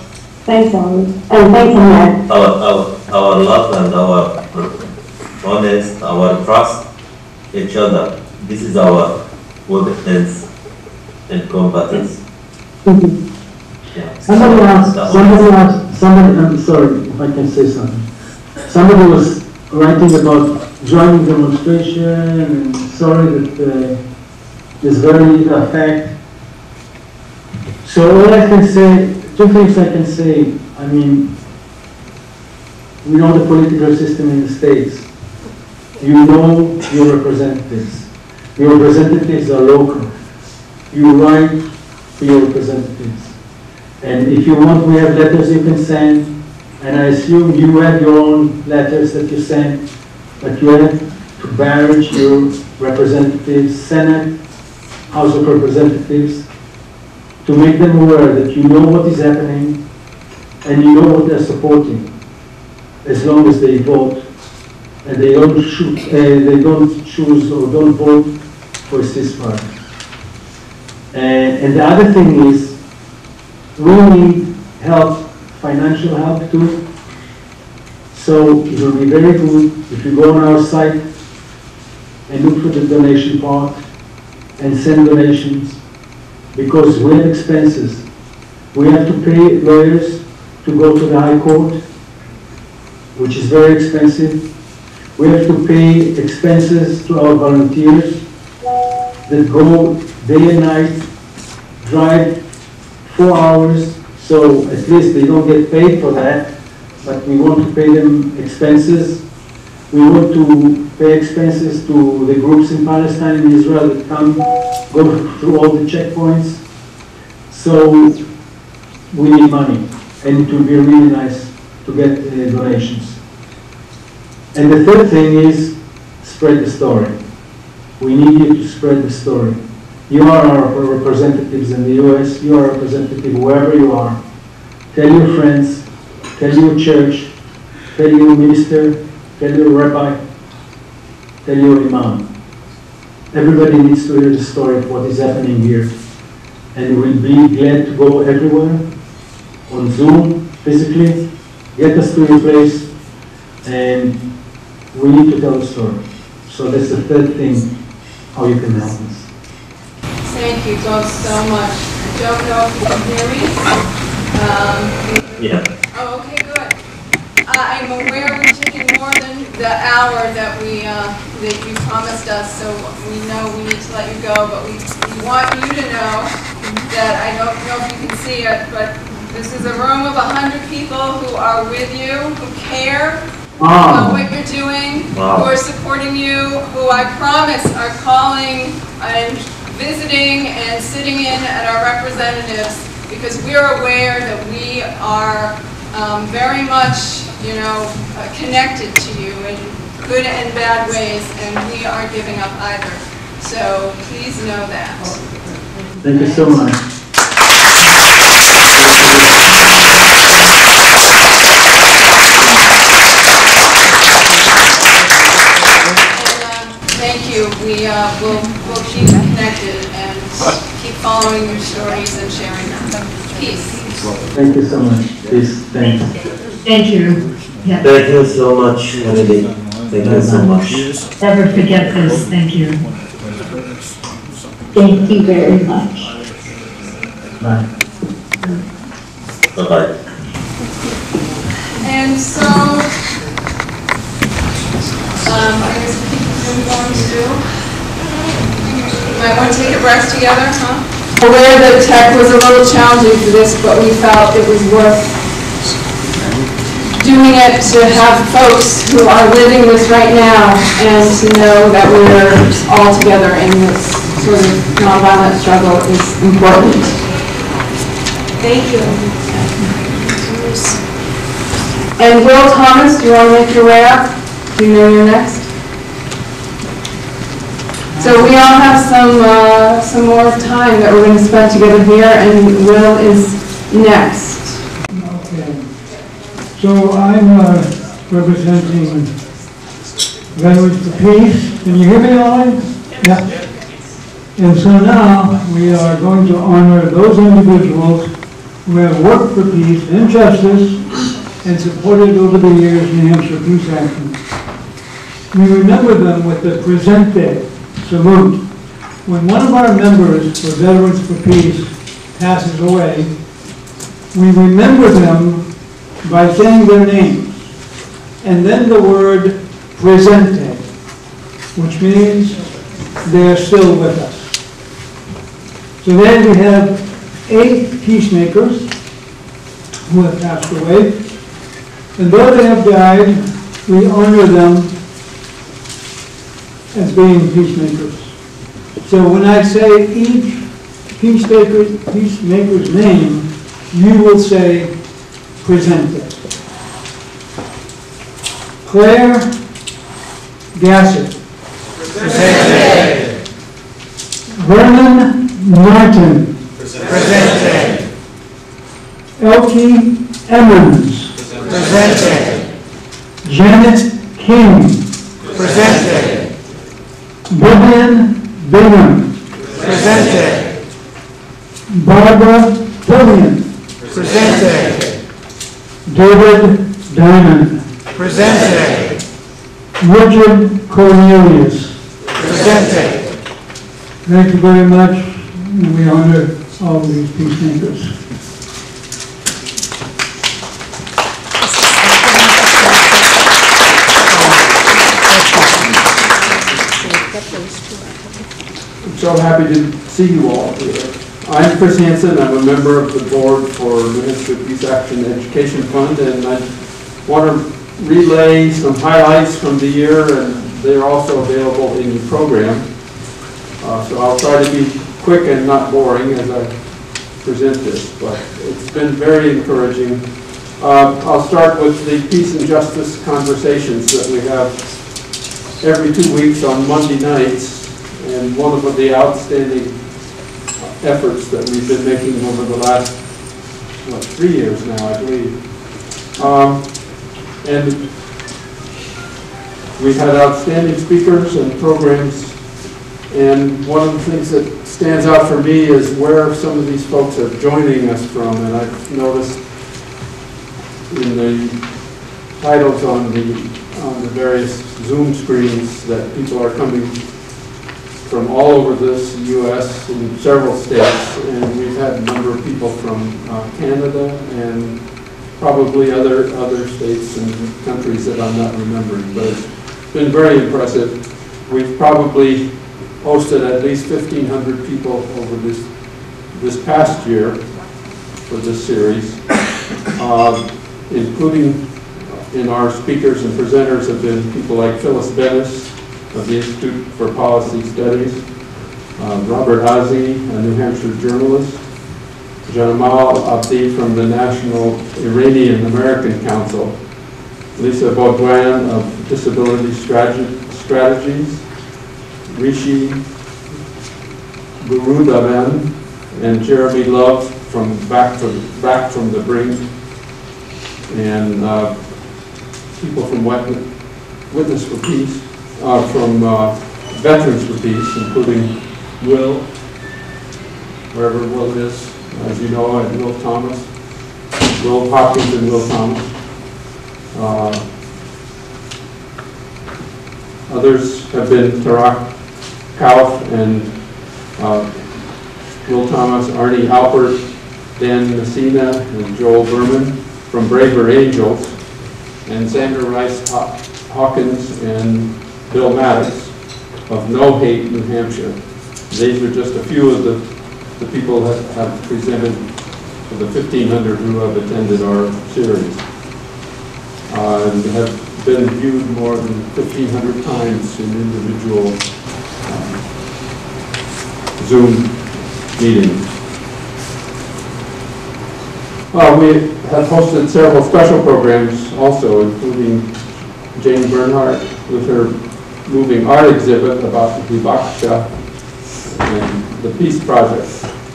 Thanks, Alan. And thanks, Ahmed. Our love and our honest, our trust each other. This is our defense and combatants. Yeah. Somebody, I'm sorry if I can say something. Somebody was writing about joining demonstration and sorry that there's very little effect. So all I can say, two things I can say. I mean, we know the political system in the States. You know your representatives. Your representatives are local. You write to your representatives. And if you want, we have letters you can send. And I assume you have your own letters that you send. But you have to barrage your representatives, Senate, House of Representatives, to make them aware that you know what is happening and you know what they're supporting, as long as they vote and they don't choose or don't vote for a ceasefire. And the other thing is, we need help, financial help too. So So it will be very good if you go on our site and look for the donation part and send donations, because we have expenses. We have to pay lawyers to go to the High Court, which is very expensive. We have to pay expenses to our volunteers that go day and night, drive 4 hours, so at least they don't get paid for that, but we want to pay them expenses. We want to pay expenses to the groups in Palestine and Israel that come, go through all the checkpoints. So we need money, and it will be really nice to get donations. And the third thing is spread the story. We need you to spread the story. You are our representatives in the US, you are a representative wherever you are. Tell your friends, tell your church, tell your minister, tell your rabbi, tell your imam. Everybody needs to hear the story of what is happening here. And we'll be glad to go everywhere, on Zoom, physically, get us to your place, and we need to tell the story. So that's the third thing, how you can help us. Thank you both so much. I don't know if you can hear me. Yeah. Oh, okay, good. I'm aware we're taking more than the hour that you promised us, so we know we need to let you go, but we want you to know that, I don't know if you can see it, but this is a room of 100 people who are with you, who care about what you're doing, who are supporting you, who I promise are calling and visiting and sitting in at our representatives, because we're aware that we are very much, connected to you in good and bad ways, and we aren't giving up either. So please know that. Thank you so much. Thank you. We'll keep connected and keep following your stories and sharing them. Peace. Thank you so much. Peace. Thanks. Thank you. Yeah. Thank you so much, Melody. Thank you so much. Never forget this. Thank you. Thank you very much. Bye. Bye-bye. And so, I guess we're going to do, might want to take a breath together, huh? Aware that tech was a little challenging for this, but we felt it was worth doing it to have folks who are living this right now and to know that we're all together in this sort of nonviolent struggle is important. Thank you. And Will Thomas, do you want to make your way up? Do you know you're next? So we all have some more time that we're going to spend together here, and Will is next. Okay. So I'm representing Veterans for Peace. Can you hear me all right? Yeah. And so now we are going to honor those individuals who have worked for peace and justice and supported over the years New Hampshire Peace Action. We remember them with the presente salute. When one of our members for Veterans for Peace passes away, we remember them by saying their names, and then the word presente, which means they are still with us. So then we have 8 peacemakers who have passed away, and though they have died, we honor them as being peacemakers. So when I say each peacemaker's name, you will say presente. Claire Gassett. Presente. Vernon Martin. Presente. Elkie Emmons. Presente. Janet King. Presente. Vivian Bingham. Presente. Barbara Fillion. Presente. David Diamond. Presente. Richard Cornelius. Presente. Thank you very much, and we honor all these peacemakers. I'm so happy to see you all here. I'm Chris Hansen. I'm a member of the board for New Hampshire Peace Action Education Fund, and I want to relay some highlights from the year, and they're also available in the program. So I'll try to be quick and not boring as I present this, but it's been very encouraging. I'll start with the peace and justice conversations that we have every 2 weeks on Monday nights, and one of the outstanding efforts that we've been making over the last, 3 years now, I believe. And we've had outstanding speakers and programs, and one of the things that stands out for me is where some of these folks are joining us from, and I've noticed in the titles on the various Zoom screens that people are coming from all over this U.S. in several states, and we've had a number of people from Canada and probably other states and countries that I'm not remembering, but it's been very impressive. We've probably hosted at least 1,500 people over this past year for this series, including in our speakers and presenters have been people like Phyllis Bennis of the Institute for Policy Studies, Robert Ozzie, a New Hampshire journalist, Janamal Abdi from the National Iranian American Council, Lisa Baudouin of Disability Strategies, Rishi Gurudavan, and Jeremy Love from Back from the Brink, and people from Witness for Peace, from Veterans for Peace, including Will, wherever Will is, as you know, and Will Thomas, Will Hopkins and Will Thomas. Others have been Tarak Kauf and Will Thomas, Arnie Alpert, Dan Messina, and Joel Berman from Braver Angels, and Sandra Rice Hawkins and Bill Maddox of No Hate, New Hampshire. These are just a few of the people that have presented for the 1,500 who have attended our series and have been viewed more than 1,500 times in individual Zoom meetings. We have hosted several special programs also, including Jane Bernhardt with her moving art exhibit about the Hibakusha and the peace project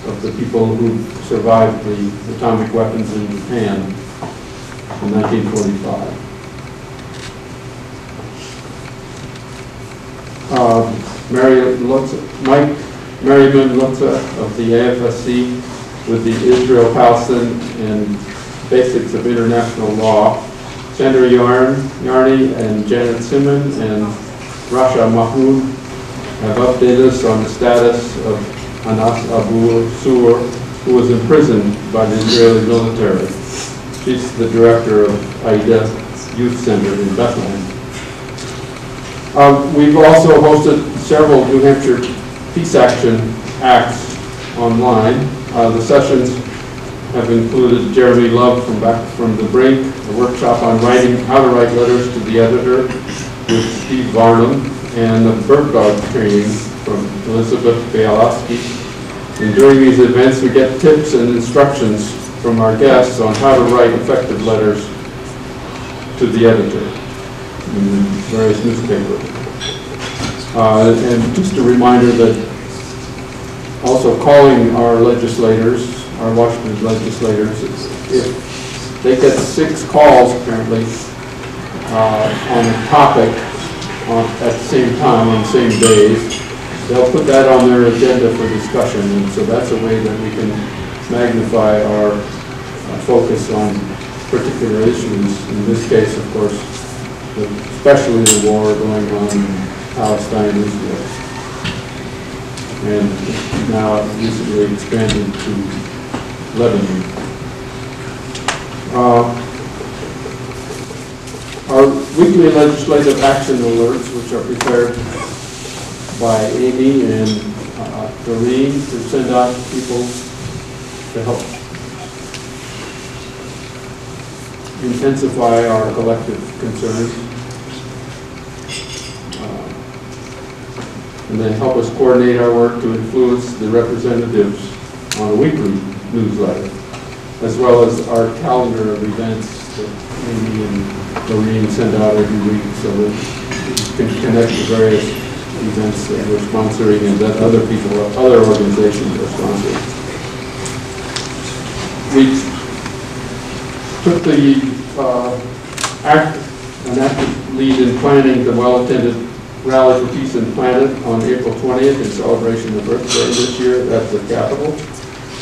of the people who survived the atomic weapons in Japan in 1945. Merriman Lutza of the AFSC with the Israel-Palestine and Basics of International Law, Sandra Yarny and Janet Simon and Rasha Mahmoud have updated us on the status of Anas Abu Sur, who was imprisoned by the Israeli military. She's the director of Aida Youth Center in Bethlehem. We've also hosted several New Hampshire Peace Action acts online. The sessions have included Jeremy Love from Back from the Brink, a workshop on how to write letters to the editor with Steve Varnum, and a bird dog training from Elizabeth Bialowski. And during these events, we get tips and instructions from our guests on how to write effective letters to the editor in various newspapers. And just a reminder that also calling our legislators, our Washington legislators, if they get 6 calls apparently on a topic at the same time, on the same days, they'll put that on their agenda for discussion, and so that's a way that we can magnify our focus on particular issues. In this case, of course, especially the war going on in Palestine and Israel. And now recently expanded to Lebanon. Our weekly legislative action alerts, which are prepared by Amy and Doreen to send out to people to help intensify our collective concerns. And they help us coordinate our work to influence the representatives on a weekly newsletter, as well as our calendar of events that Amy and Doreen send out every week so that we can connect the various events that we're sponsoring and that other people, other organizations are sponsoring. We took the an active lead in planning the well-attended Rally for Peace and Planet on April 20th in celebration of Earth Day this year at the Capitol.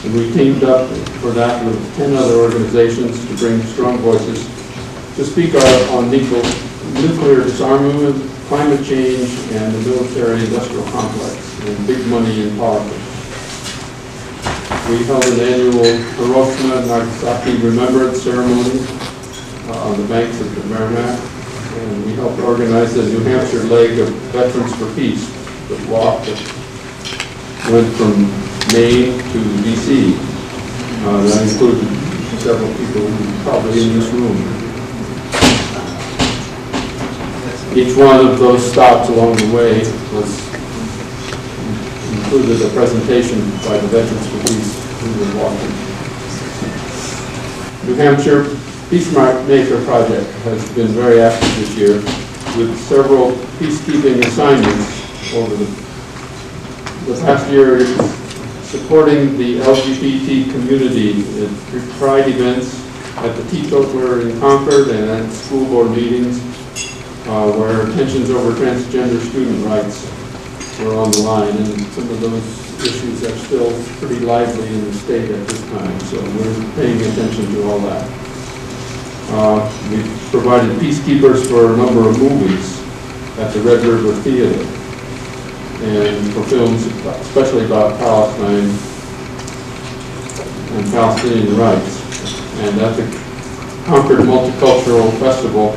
And we teamed up for that with 10 other organizations to bring strong voices to speak out on nuclear disarmament, climate change, and the military-industrial complex, and big money in politics. We held an annual Hiroshima Nagasaki Remembrance Ceremony on the banks of the Merrimack, and we helped organize the New Hampshire leg of Veterans for Peace, the walk that went from Maine to D.C. That included several people who are probably in this room. Each one of those stops along the way included a presentation by the Veterans for Peace who were walking. New Hampshire Peacemaker Project has been very active this year with several peacekeeping assignments over the past year, supporting the LGBT community at pride events, at the Teetotaler in Concord, and at school board meetings where tensions over transgender student rights were on the line, and some of those issues are still pretty lively in the state at this time, so we're paying attention to all that. We've provided peacekeepers for a number of movies at the Red River Theater, and for films especially about Palestine and Palestinian rights, and at the Concord Multicultural Festival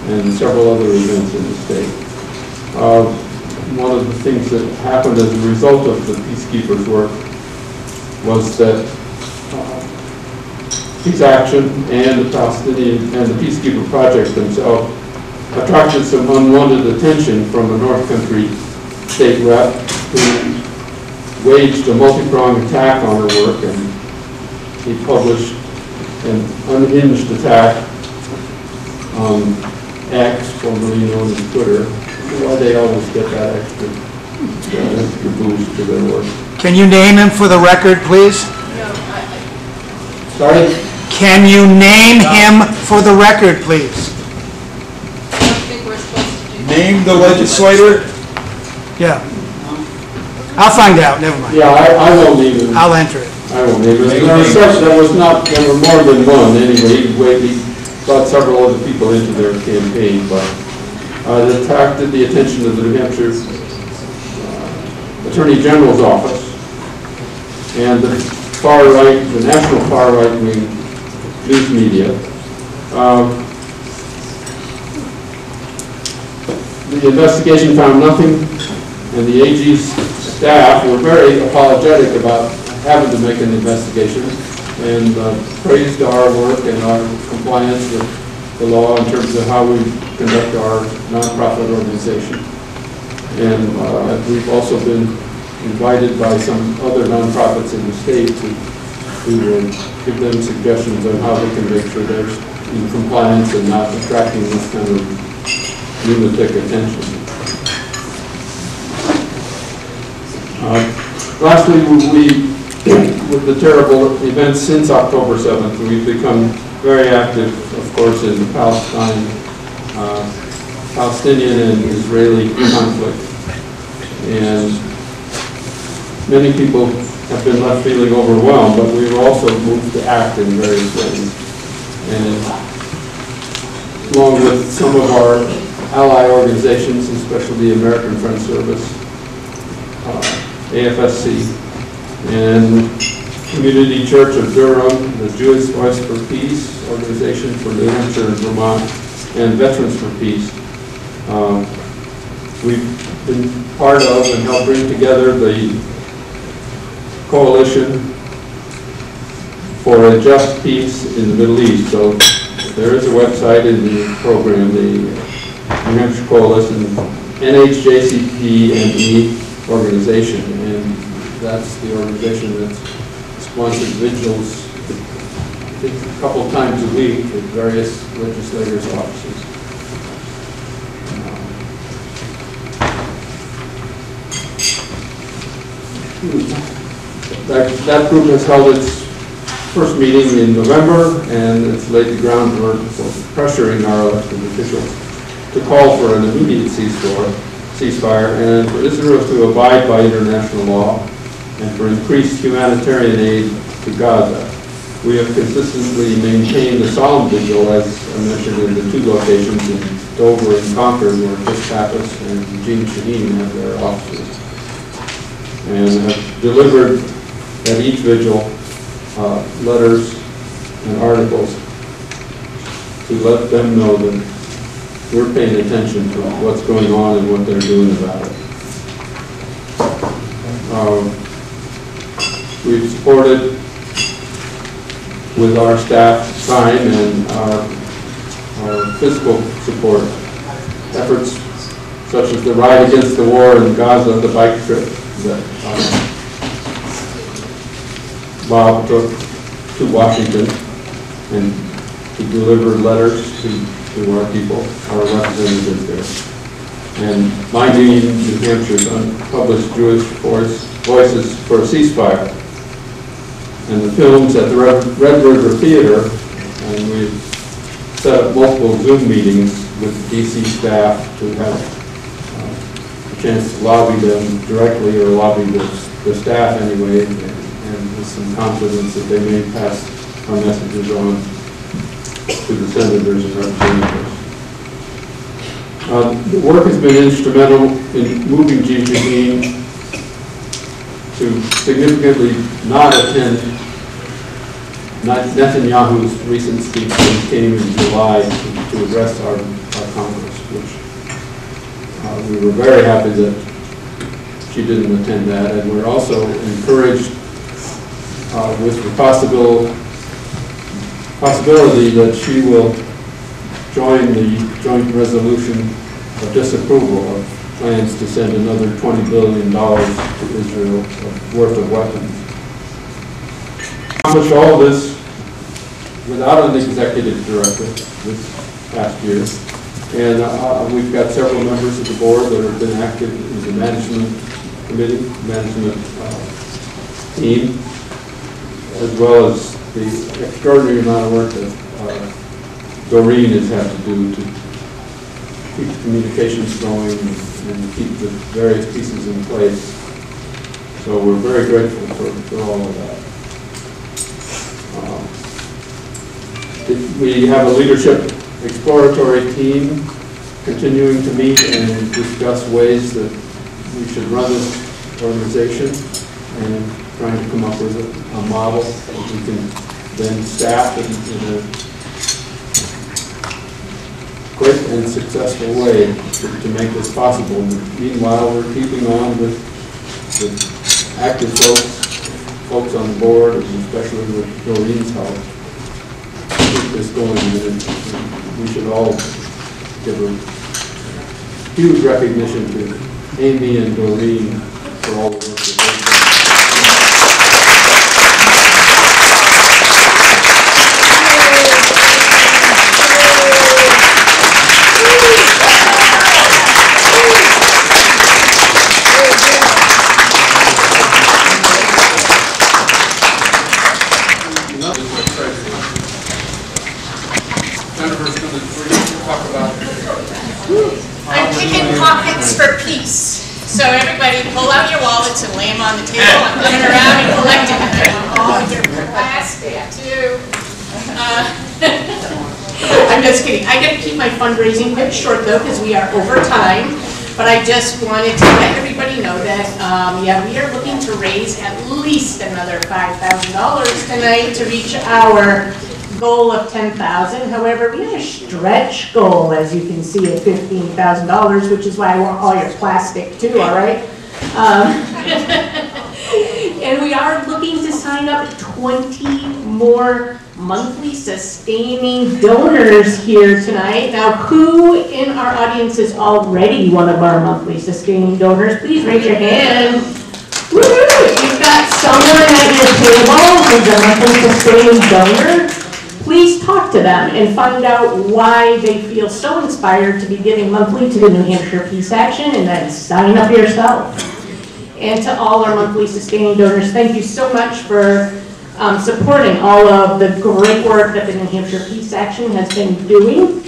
and several other events in the state. One of the things that happened as a result of the peacekeepers' work was that Peace Action and the Palestinian and the Peacekeeper Project themselves attracted some unwanted attention from a North Country state rep who waged a multi-pronged attack on her work, and he published an unhinged attack on X, formerly known as Twitter. Why they always get that extra boost to their work. Can you name him for the record, please? No, Sorry? Can you name him for the record, please? I don't think we're supposed to do that. Name the legislator? Yeah. I'll find out, never mind. Yeah, I won't name him. I'll enter it. I won't name him. There were more than one anyway. He brought several other people into their campaign, but it attracted the attention of the New Hampshire Attorney General's office and the far right, the national far right wing news media. The investigation found nothing, and the AG's staff were very apologetic about having to make an investigation and praised our work and our compliance with the law in terms of how we conduct our nonprofit organization. And we've also been invited by some other nonprofits in the state to give them suggestions on how they can make sure they're in compliance and not attracting this kind of lunatic attention. Lastly, with the terrible events since October 7th, we've become very active, of course, in the Palestinian and Israeli conflict. And many people have been left feeling overwhelmed, but we've also moved to act in various ways. And along with some of our ally organizations, especially the American Friends Service, AFSC, and Community Church of Durham, the Jewish Voice for Peace organization for New Hampshire and Vermont, and Veterans for Peace. We've been part of and helped bring together the Coalition for a Just Peace in the Middle East. So there is a website in the program, the New Hampshire Coalition, NHJCPME organization, and that's the organization that sponsors vigils I think a couple of times a week at various legislators' offices. That group has held its first meeting in November, and it's laid the groundwork for pressuring our elected officials to call for an immediate ceasefire and for Israel to abide by international law and for increased humanitarian aid to Gaza. We have consistently maintained a solemn vigil, as I mentioned, in the two locations in Dover and Concord, where Chris Pappas and Eugene Shaheen have their offices, and have delivered at each vigil letters and articles to let them know that we're paying attention to what's going on and what they're doing about it. We've supported with our staff time and our physical support efforts such as the Ride Against the War in Gaza, the bike trip that Bob took to Washington and to deliver letters to our people, our representatives there. And Minding New Hampshire's unpublished Jewish Voices for a Ceasefire. And the films at the Red River Theater, and we've set up multiple Zoom meetings with the DC staff to have a chance to lobby them directly or lobby the staff anyway, and with some confidence that they may pass our messages on to the senators and representatives. The work has been instrumental in moving Shaheen to significantly not attend Netanyahu's recent speech when he came in July to address our Congress, which we were very happy that she didn't attend that, and we're also encouraged with the possibility that she will join the joint resolution of disapproval of plans to send another $20 billion to Israel worth of weapons. Accomplished all this without an executive director this past year, and we've got several members of the board that have been active in the management committee, management team, as well as the extraordinary amount of work that Doreen has had to do to keep the communications going and keep the various pieces in place. So we're very grateful for all of that. We have a leadership exploratory team continuing to meet and discuss ways that we should run this organization and trying to come up with a model that we can then staff in a quick and successful way to make this possible. Meanwhile, we're keeping on with active folks on the board, especially with Doreen's help, to keep this going. And we should all give a huge recognition to Amy and Doreen for all the work that they've done. I'm picking pockets for peace. So everybody pull out your wallets and lay them on the table. I'm coming around and collecting them. I want all your plastic too. I'm just kidding. I gotta keep my fundraising quite short though, because we are over time. But I just wanted to let everybody know that, yeah, we are looking to raise at least another $5,000 tonight to reach our goal of $10,000. However, we have a stretch goal, as you can see, at $15,000, which is why I want all your plastic too, all right? And we are looking to sign up 20 more monthly sustaining donors here tonight. Now, who in our audience is already one of our monthly sustaining donors? Please raise your hand. Woo! If you've got someone at your table who's a monthly sustaining donor, please talk to them and find out why they feel so inspired to be giving monthly to the New Hampshire Peace Action, and then sign up yourself. And to all our monthly sustaining donors, thank you so much for supporting all of the great work that the New Hampshire Peace Action has been doing.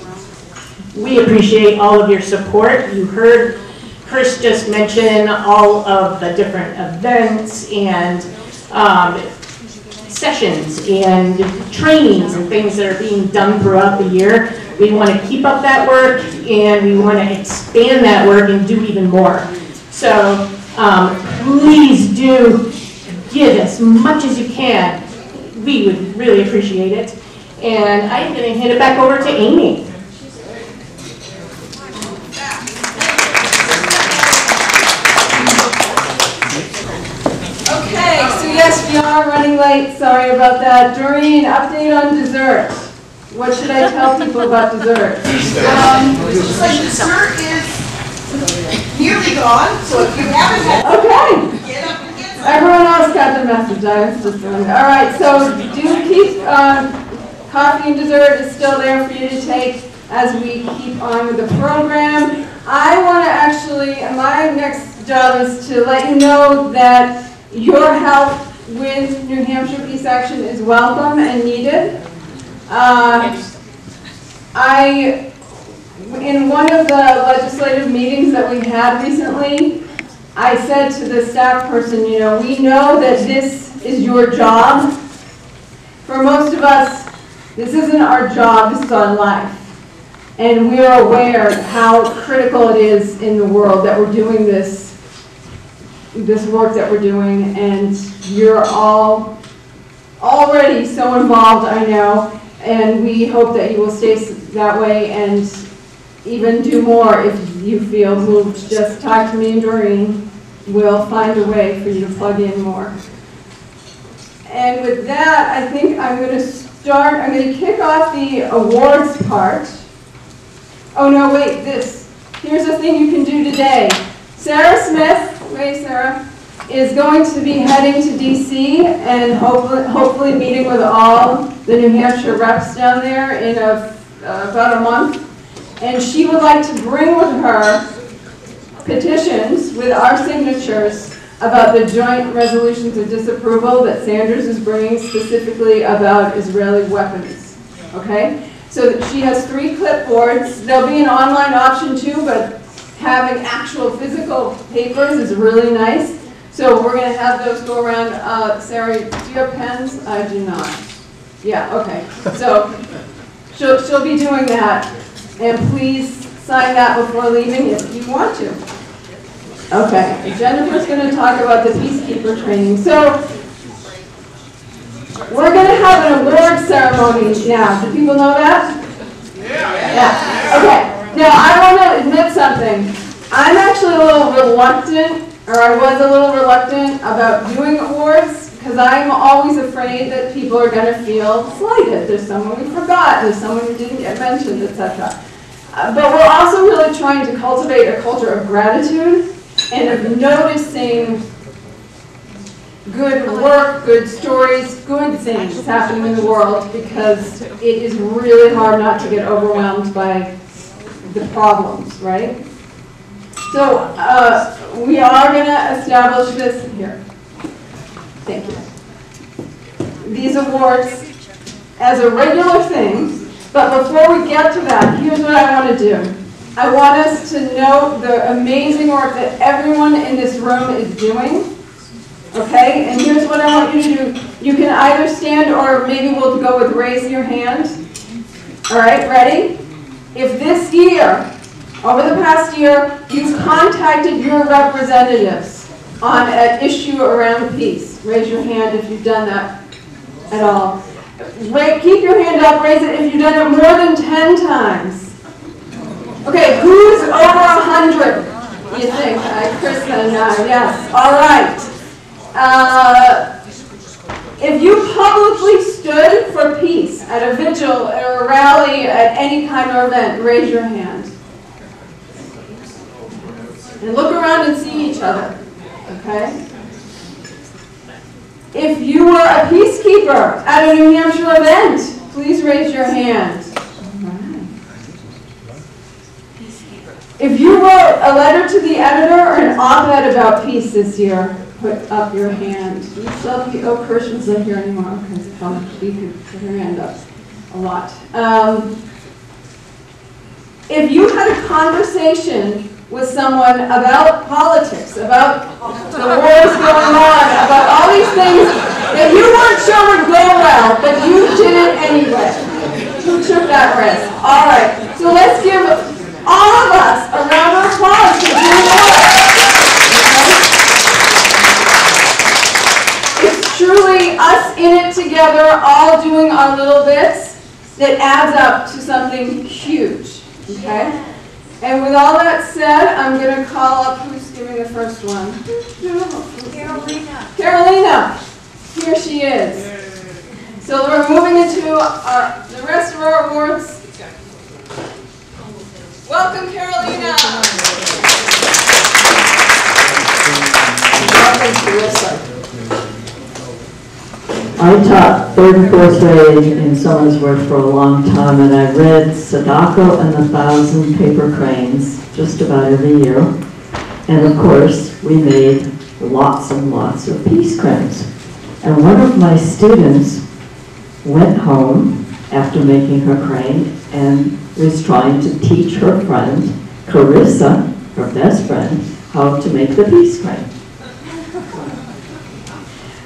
We appreciate all of your support. You heard Chris just mention all of the different events and sessions and trainings and things that are being done throughout the year. We want to keep up that work, and we want to expand that work and do even more. So please do give as much as you can. We would really appreciate it. And I'm going to hand it back over to Amy. Okay, so yes, we are running late. Sorry about that. Doreen, update on dessert. What should I tell people about dessert? Dessert is nearly gone, so if you haven't had Okay. get up and get some. Everyone else got the message. I was just wondering. All right, so do keep coffee and dessert is still there for you to take as we keep on with the program. I want to actually, my next job is to let you know that your help with New Hampshire Peace Action is welcome and needed. In one of the legislative meetings that we had recently, I said to the staff person, you know, we know that this is your job. For most of us, this isn't our job, this is our life. And we are aware how critical it is in the world that we're doing this work that we're doing, and you're all already so involved, I know, and we hope that you will stay that way and even do more if you feel moved. Just talk to me and Doreen. We'll find a way for you to plug in more. And with that, I think I'm going to kick off the awards part. Oh no, wait, here's a thing you can do today. Sarah Smith, Sarah, is going to be heading to DC and hopefully meeting with all the New Hampshire reps down there in about a month. And she would like to bring with her petitions with our signatures about the joint resolutions of disapproval that Sanders is bringing specifically about Israeli weapons. Okay? So she has 3 clipboards. There'll be an online option too, but having actual physical papers is really nice. So we're going to have those go around. Sarah, do you have pens? I do not. Yeah, okay. So she'll be doing that. And please sign that before leaving if you want to. Okay, Jennifer's going to talk about the Peacekeeper training. So we're going to have an award ceremony now. Do people know that? Yeah. Okay. Now, I want to admit something. I'm actually a little reluctant, or I was a little reluctant about doing awards because I'm always afraid that people are going to feel slighted. There's someone we forgot, there's someone who didn't get mentioned, etc. But we're also really trying to cultivate a culture of gratitude and of noticing good work, good stories, good things happening in the world, because it is really hard not to get overwhelmed by the problems, right? So we are going to establish this here. Thank you. These awards as a regular thing, but before we get to that, here's what I want to do. I want us to note the amazing work that everyone in this room is doing. Okay, and here's what I want you to do. You can either stand or maybe we'll go with raise your hand. All right, ready? If this year, over the past year, you've contacted your representatives on an issue around peace, raise your hand if you've done that at all. Keep your hand up, raise it if you've done it more than 10 times. Okay, who's over 100, you think? Kristen, yes, all right. If you publicly stood for peace at a vigil or a rally at any kind of event, raise your hand. And look around and see each other, okay? If you were a peacekeeper at a New Hampshire event, please raise your hand. If you wrote a letter to the editor or an op-ed about peace this year, put up your hand. You still, oh, Kirsten's not here anymore. Okay, so you can put her hand up a lot. If you had a conversation with someone about politics, about the wars going on, about all these things that you weren't sure would go well, but you did it anyway. Who took that risk? All right, so let's give all of us a round of applause for doing that. Okay? It's truly us in it together, all doing our little bits, that adds up to something huge, okay? And with all that said, I'm going to call up who's giving the first one. Carolina. Here she is. So we're moving into the rest of our awards. Welcome, Carolina. Welcome, Carissa. I taught 3rd and 4th grade in Somersworth for a long time, and I read Sadako and the 1,000 Paper Cranes just about every year. And of course, we made lots and lots of peace cranes. And one of my students went home after making her crane and was trying to teach her friend, Carissa, her best friend, how to make the peace crane.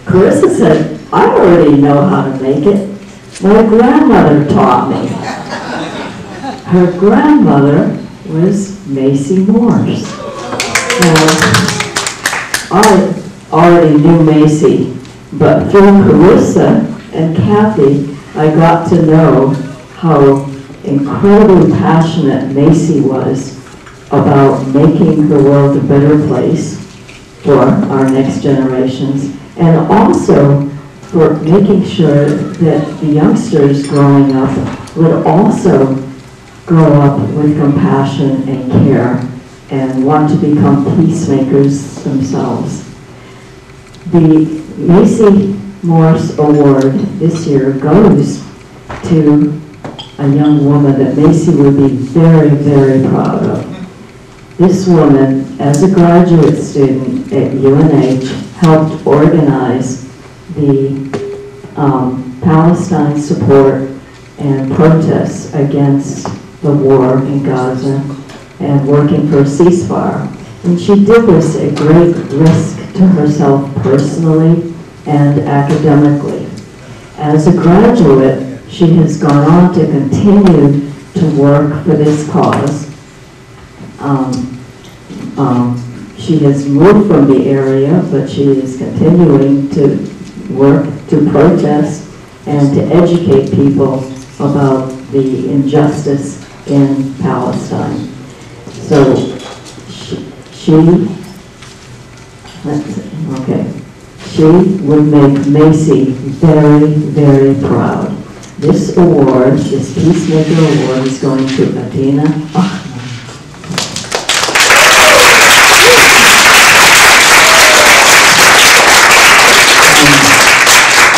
Carissa said, I already know how to make it. My grandmother taught me. Her grandmother was Macy Morse. I already knew Macy, but through Carissa and Kathy, I got to know how incredibly passionate Macy was about making the world a better place for our next generations, and also for making sure that the youngsters growing up would also grow up with compassion and care and want to become peacemakers themselves. The Macy Morse Award this year goes to a young woman that Macy would be very, very proud of. This woman, as a graduate student at UNH, helped organize the Palestine support and protests against the war in Gaza and working for a ceasefire. And she did this at great risk to herself personally and academically. As a graduate, she has gone on to continue to work for this cause. She has moved from the area, but she is continuing to work to protest and to educate people about the injustice in Palestine. So she would make Macy very, very proud. This award, this Peacemaker Award, is going to Adina.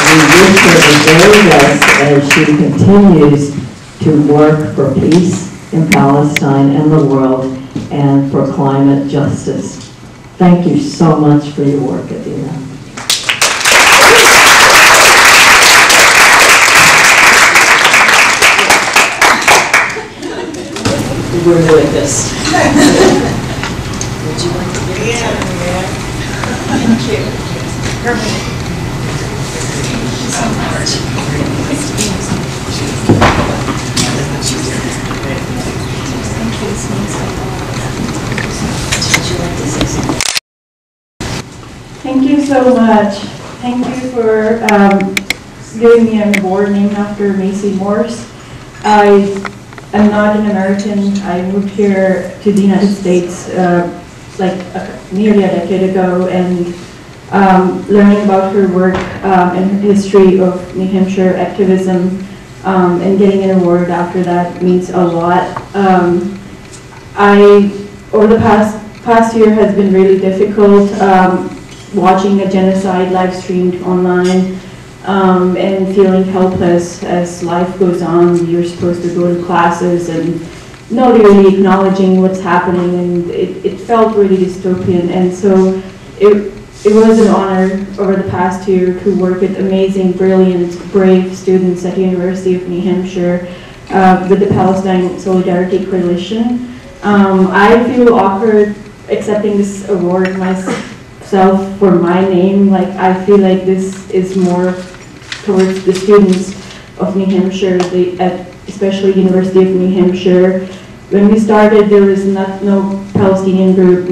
We wish her the very best as she continues to work for peace in Palestine and the world and for climate justice. Thank you so much for your work, Adina. We're doing this. Would you like to get it? Thank you. Perfect. Thank you so much. so much. Thank you for giving me an award named after Macy Morse. I am not an American. I moved here to the United States nearly a decade ago, and learning about her work and her history of New Hampshire activism and getting an award after that means a lot. Over the past year has been really difficult, watching a genocide live streamed online and feeling helpless as life goes on. You're supposed to go to classes and not really acknowledging what's happening, and it felt really dystopian. And so it was an honor over the past year to work with amazing, brilliant, brave students at the University of New Hampshire with the Palestine Solidarity Coalition. I feel awkward accepting this award myself for my name. Like, I feel like this is more towards the students of New Hampshire, especially University of New Hampshire. When we started, there was no Palestinian group,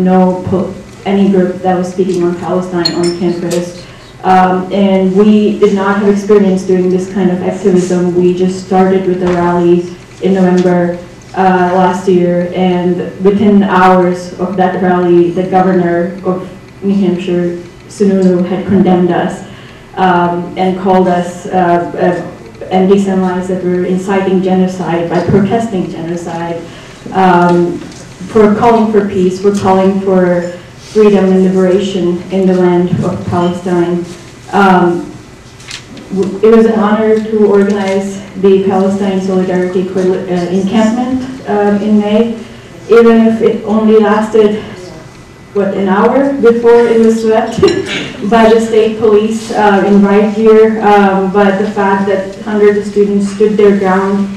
any group that was speaking on Palestine on campus. And we did not have experience doing this kind of activism. We just started with a rally in November last year, and within hours of that rally, the governor of New Hampshire, Sununu, had condemned us and called us anti-Semites, that we were inciting genocide by protesting genocide, for calling for peace, for calling for freedom and liberation in the land of Palestine. It was an honor to organize the Palestine Solidarity encampment in May, even if it only lasted, an hour before it was swept by the state police in riot gear. But the fact that hundreds of students stood their ground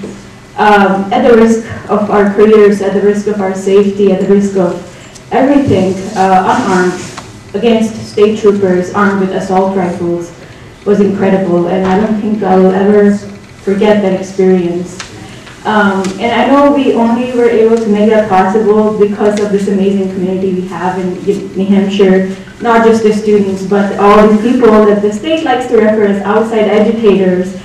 at the risk of our careers, at the risk of our safety, at the risk of everything, unarmed, against state troopers armed with assault rifles, was incredible, and I don't think I will ever forget that experience. And I know we only were able to make that possible because of this amazing community we have in New Hampshire, not just the students, but all the people that the state likes to refer as outside agitators,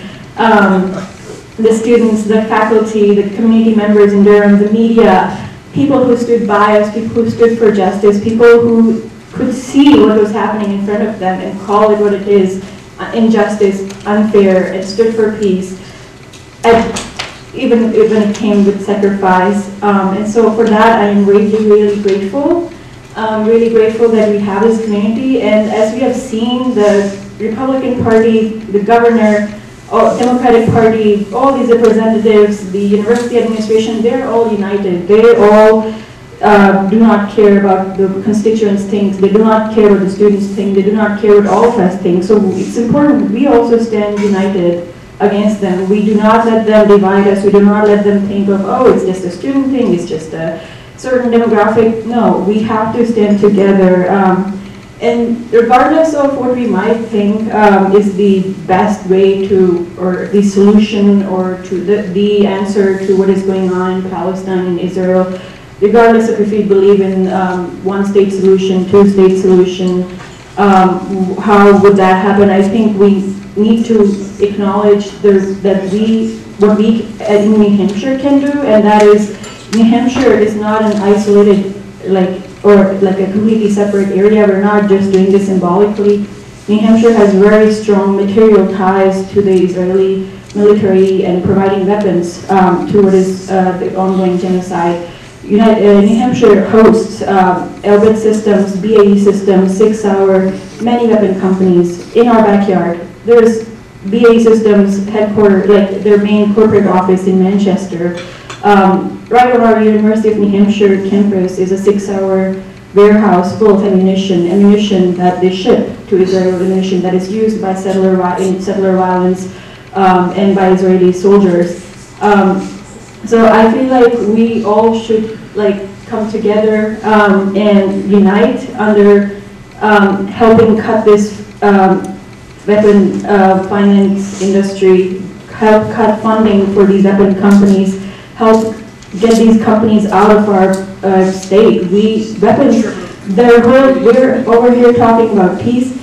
the students, the faculty, the community members in Durham, the media, people who stood by us, people who stood for justice, people who could see what was happening in front of them and call it what it is, injustice, unfair, and stood for peace, even it came with sacrifice. And so for that, I am really, really grateful. Really grateful that we have this community. And as we have seen, the Republican Party, the governor, Democratic Party, all these representatives, the university administration, they're all united. They all do not care about the constituents think. They do not care what the students think. They do not care what all of us think. So it's important we also stand united against them. We do not let them divide us. We do not let them think of, oh, it's just a student thing, it's just a certain demographic. No, we have to stand together. And regardless of what we might think is the best way to, or the solution, or to the answer to what is going on in Palestine and Israel, regardless of if we believe in one-state solution, two-state solution, how would that happen? I think we need to acknowledge what we in New Hampshire can do, and that is New Hampshire is not an isolated, or a completely separate area. We're not just doing this symbolically. New Hampshire has very strong material ties to the Israeli military and providing weapons to what is the ongoing genocide. New Hampshire hosts Elbit Systems, BAE Systems, 6 Hour, many weapon companies in our backyard. There's BAE Systems headquarters, their main corporate office in Manchester. Right on our University of New Hampshire campus is a 6 Hour warehouse full of ammunition that they ship to Israel, ammunition that is used by settler violence and by Israeli soldiers. So I feel like we all should come together and unite under helping cut this weapon finance industry, help cut funding for these weapon companies, help get these companies out of our state. We're over here talking about peace.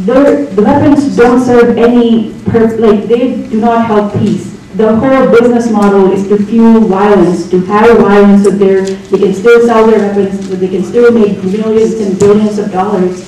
the weapons don't serve any like they do not help peace. The whole business model is to fuel violence, to have violence so they can still sell their weapons, so they can still make millions and billions of dollars.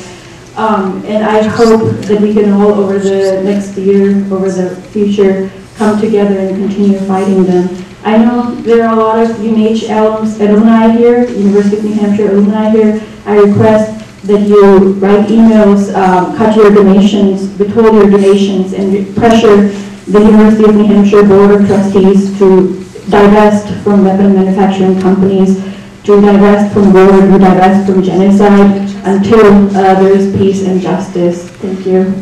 And I hope that we can all, over the next year, over the future, come together and continue fighting them. I know there are a lot of UNH alumni here, University of New Hampshire alumni here. I request that you write emails, cut your donations, withhold your donations, and pressure the University of New Hampshire Board of Trustees to divest from weapon manufacturing companies, to divest from war, to divest from genocide, until there is peace and justice. Thank you.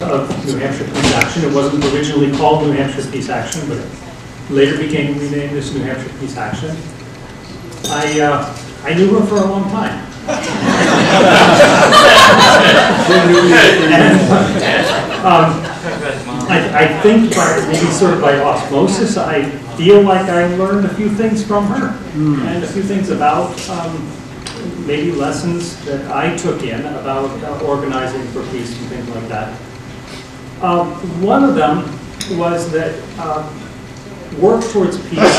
Of New Hampshire Peace Action. It wasn't originally called New Hampshire Peace Action, but it later became renamed as New Hampshire Peace Action. I knew her for a long time. I think maybe sort of by osmosis, I feel like I learned a few things from her, and a few things about maybe lessons that I took in about organizing for peace and things like that. One of them was that work towards peace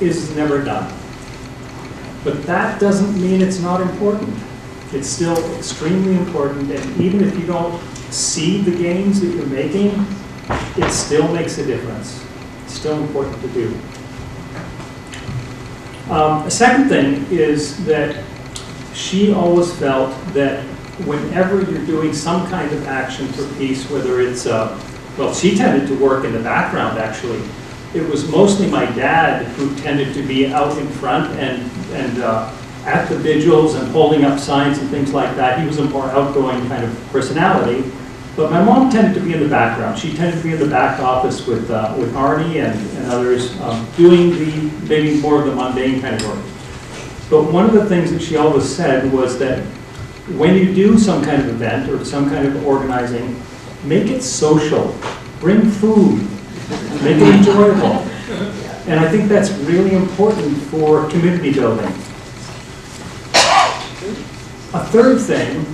is never done. But that doesn't mean it's not important. It's still extremely important, and even if you don't see the gains that you're making, it still makes a difference. It's still important to do. A second thing is that she always felt that whenever you're doing some kind of action for peace, whether it's, well, she tended to work in the background, actually. It was mostly my dad who tended to be out in front and at the vigils and holding up signs and things like that. He was a more outgoing kind of personality. But my mom tended to be in the background. She tended to be in the back office with Arnie and others, doing maybe more of the mundane kind of work. But one of the things that she always said was that when you do some kind of event or some kind of organizing, make it social. Bring food. Make it enjoyable. And I think that's really important for community building. A third thing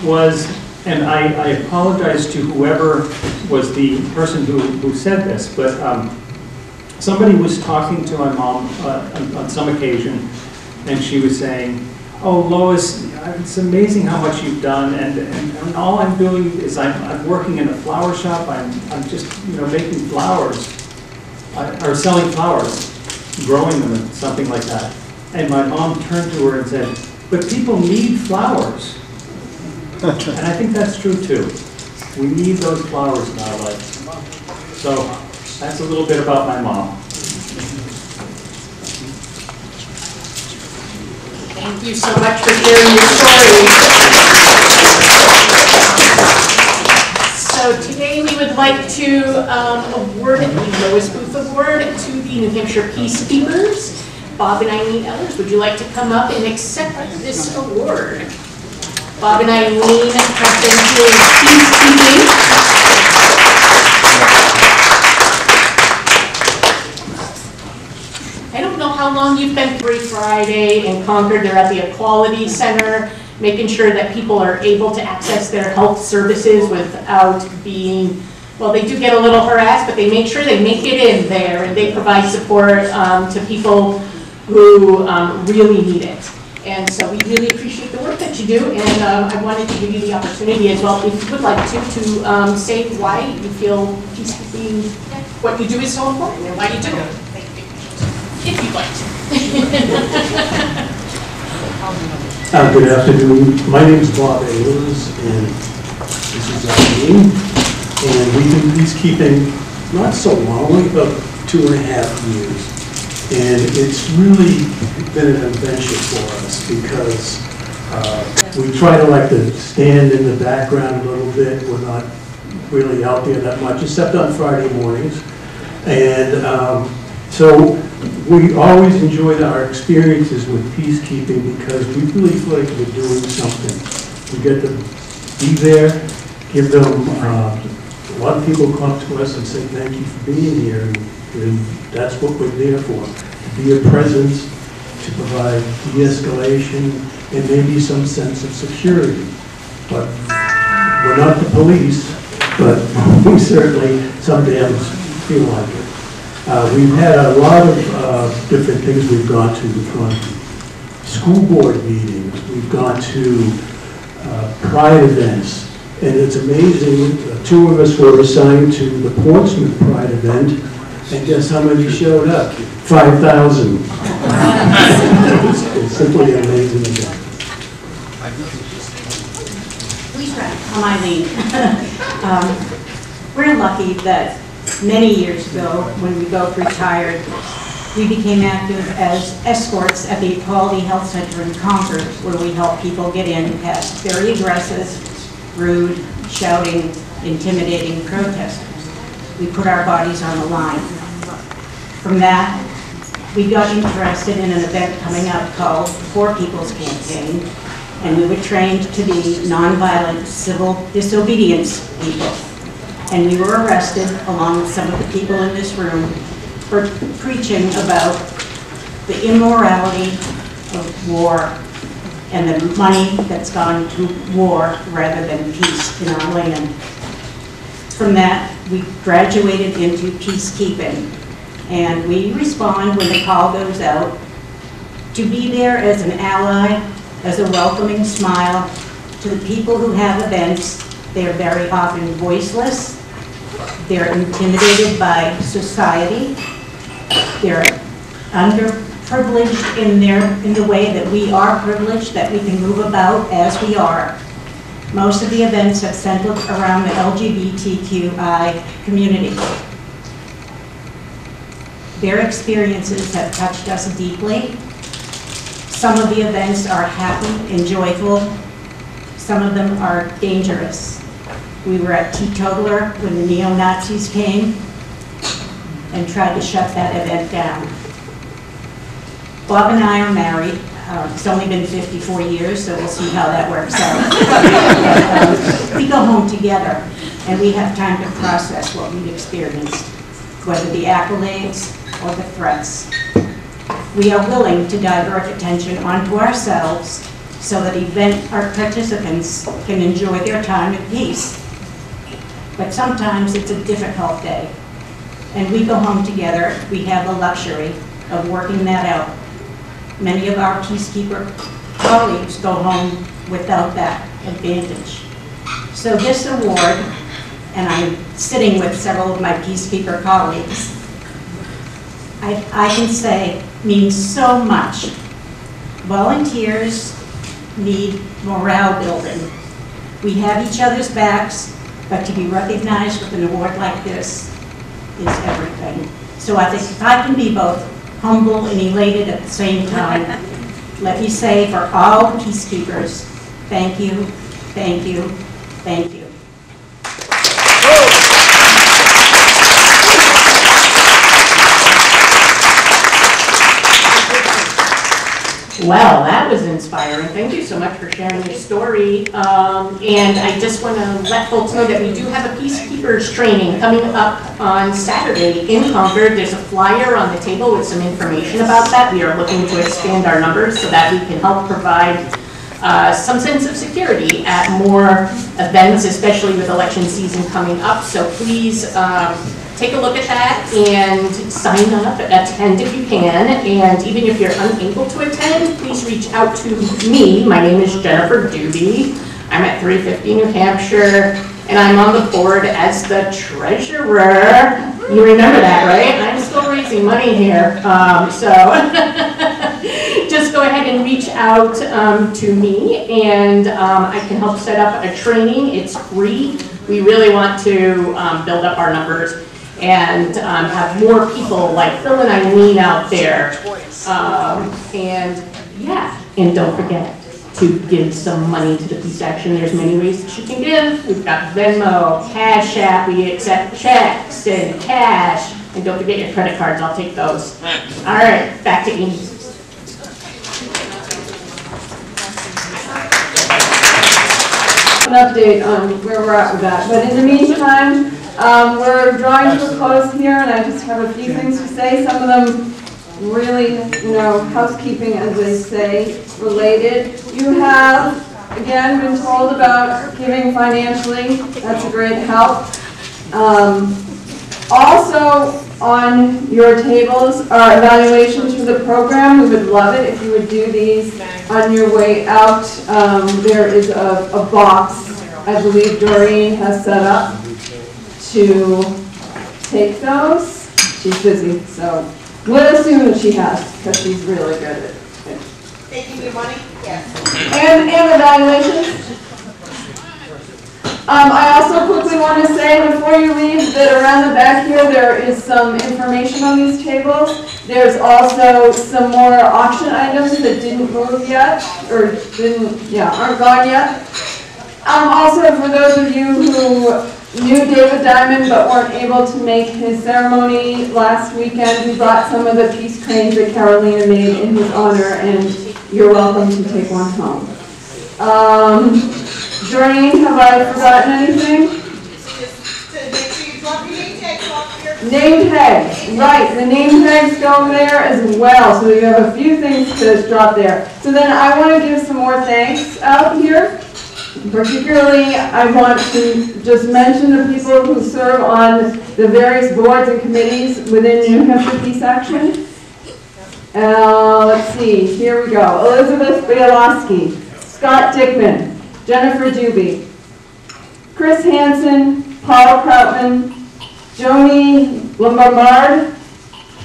was, and I apologize to whoever was the person who said this, but somebody was talking to my mom on some occasion, and she was saying, "Oh, Lois, it's amazing how much you've done, and all I'm doing is I'm working in a flower shop. I'm just making flowers, or selling flowers, growing them, and something like that." And my mom turned to her and said, "But people need flowers." And I think that's true too. We need those flowers in our lives. So that's a little bit about my mom. Thank you so much for sharing your story. So today we would like to award the Lois Booth Award to the New Hampshire Peacekeepers. Bob and Eileen Ellers, would you like to come up and accept this award? Bob and Eileen have been doing peacekeeping. I don't know how long you've been every Friday in Concord. They're at the Equality Center, making sure that people are able to access their health services without being, well, they do get a little harassed, but they make sure they make it in there, and they provide support to people who really need it. And so we really appreciate the work that you do, and I wanted to give you the opportunity as well, if you would like to say why you feel peacekeeping, what you do is so important, and why you do it. If you'd like to. Good afternoon. My name is Bob Ayers, and this is Eileen. And we've been peacekeeping not so long, only about 2.5 years. And it's really been an adventure for us because we try to stand in the background a little bit. We're not really out there that much, except on Friday mornings. And so we always enjoyed our experiences with peacekeeping because we really feel like we're doing something. We get to be there, give them A lot of people come up to us and say, thank you for being here, and that's what we're there for, to be a presence, to provide de-escalation, and maybe some sense of security. But we're not the police, but we certainly sometimes feel like it. We've had a lot of different things we've gone to. We've gone to school board meetings, we've gone to pride events, and it's amazing, two of us were assigned to the Portsmouth Pride event, and guess how many showed up? 5,000. It's simply an amazing event. I'm Eileen. We're lucky that many years ago, when we both retired, we became active as escorts at the Equality Health Center in Concord, where we help people get in past very aggressive, rude, shouting, intimidating protesters. We put our bodies on the line. From that, we got interested in an event coming up called For People's Campaign, and we were trained to be nonviolent civil disobedience people. And we were arrested, along with some of the people in this room, for preaching about the immorality of war and the money that's gone to war rather than peace in our land. From that, we graduated into peacekeeping, and we respond when the call goes out to be there as an ally, as a welcoming smile to the people who have events. They're very often voiceless. They're intimidated by society. They're underprivileged in the way that we are privileged, that we can move about as we are. Most of the events have centered around the LGBTQI community. Their experiences have touched us deeply. Some of the events are happy and joyful. Some of them are dangerous. We were at Teetotaler when the neo-Nazis came and tried to shut that event down. Bob and I are married. It's only been 54 years, so we'll see how that works out. We go home together, and we have time to process what we've experienced, whether the accolades or the threats. We are willing to divert attention onto ourselves so that our participants can enjoy their time in peace. But sometimes it's a difficult day, and we go home together. We have the luxury of working that out. Many of our peacekeeper colleagues go home without that advantage. So this award, and I'm sitting with several of my peacekeeper colleagues, I can say means so much. Volunteers need morale building. We have each other's backs, but to be recognized with an award like this is everything. So I think if I can be both humble and elated at the same time, let me say for all peacekeepers, thank you, thank you, thank you. Well, that was inspiring. Thank you so much for sharing your story. And I just want to let folks know that we do have a Peacekeepers training coming up on Saturday in Concord. There's a flyer on the table with some information about that. We are looking to expand our numbers so that we can help provide some sense of security at more events, especially with election season coming up. So please take a look at that and sign up, attend if you can, and even if you're unable to attend, please reach out to me. My name is Jennifer Doobie. I'm at 350 New Hampshire, and I'm on the board as the treasurer. You remember that, right? I'm still raising money here, so just go ahead and reach out to me, and I can help set up a training. It's free. We really want to build up our numbers and have more people like Phil and Eileen out there. And yeah, and don't forget to give some money to the Peace Action. There's many ways that you can give. We've got Venmo, Cash App, we accept checks and cash. And don't forget your credit cards, I'll take those. All right, back to Amy. an update on where we're at with that. But in the meantime, we're drawing to a close here, and I just have a few things to say. Some of them really, housekeeping, as they say, related. You have, again, been told about giving financially. That's a great help. Also, on your tables are evaluations for the program. We would love it if you would do these on your way out. There is a box, I believe Doreen has set up to take those. She's busy, so we'll assume that she has, because she's really good at it. Taking your money? Yes. And evaluations. I also quickly want to say before you leave that around the back here there is some information on these tables. There's also some more auction items that didn't move yet, or aren't gone yet. Also, for those of you who knew David Diamond but weren't able to make his ceremony last weekend, we brought some of the peace cranes that Carolina made in his honor, and you're welcome to take one home. Doreen, have I forgotten anything? Name tags, right, the name tags go there as well, so you have a few things to drop there. So then I want to give some more thanks out here. Particularly, I want to just mention the people who serve on the various boards and committees within New Hampshire Peace Action. Let's see, here we go. Elizabeth Bielowski, Scott Dickman, Jennifer Dubey, Chris Hansen, Paul Krautman, Joni Lombard,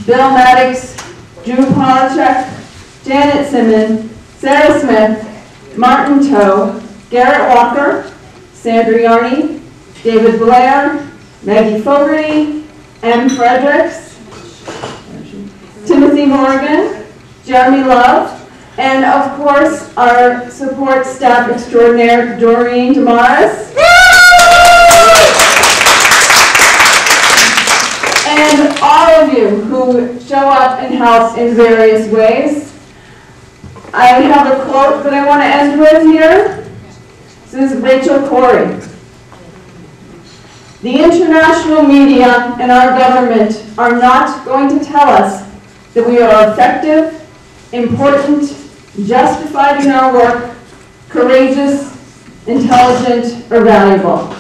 Bill Maddox, Drew Polachek, Janet Simmons, Sarah Smith, Martin Toe, Garrett Walker, Sandra Yarney, David Blair, Maggie Fogarty, M. Fredericks, Timothy Morgan, Jeremy Love, and of course our support staff extraordinaire, Doreen Damaris. And all of you who show up and help in various ways. I have a quote that I want to end with here. This is Rachel Corey. The international media and our government are not going to tell us that we are effective, important, justified in our work, courageous, intelligent, or valuable.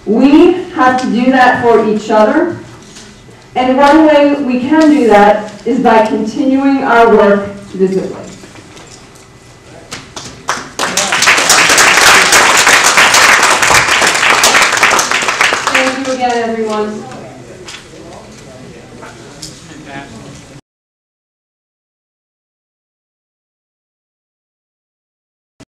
We have to do that for each other, and one way we can do that is by continuing our work visibly. Thank you again, everyone.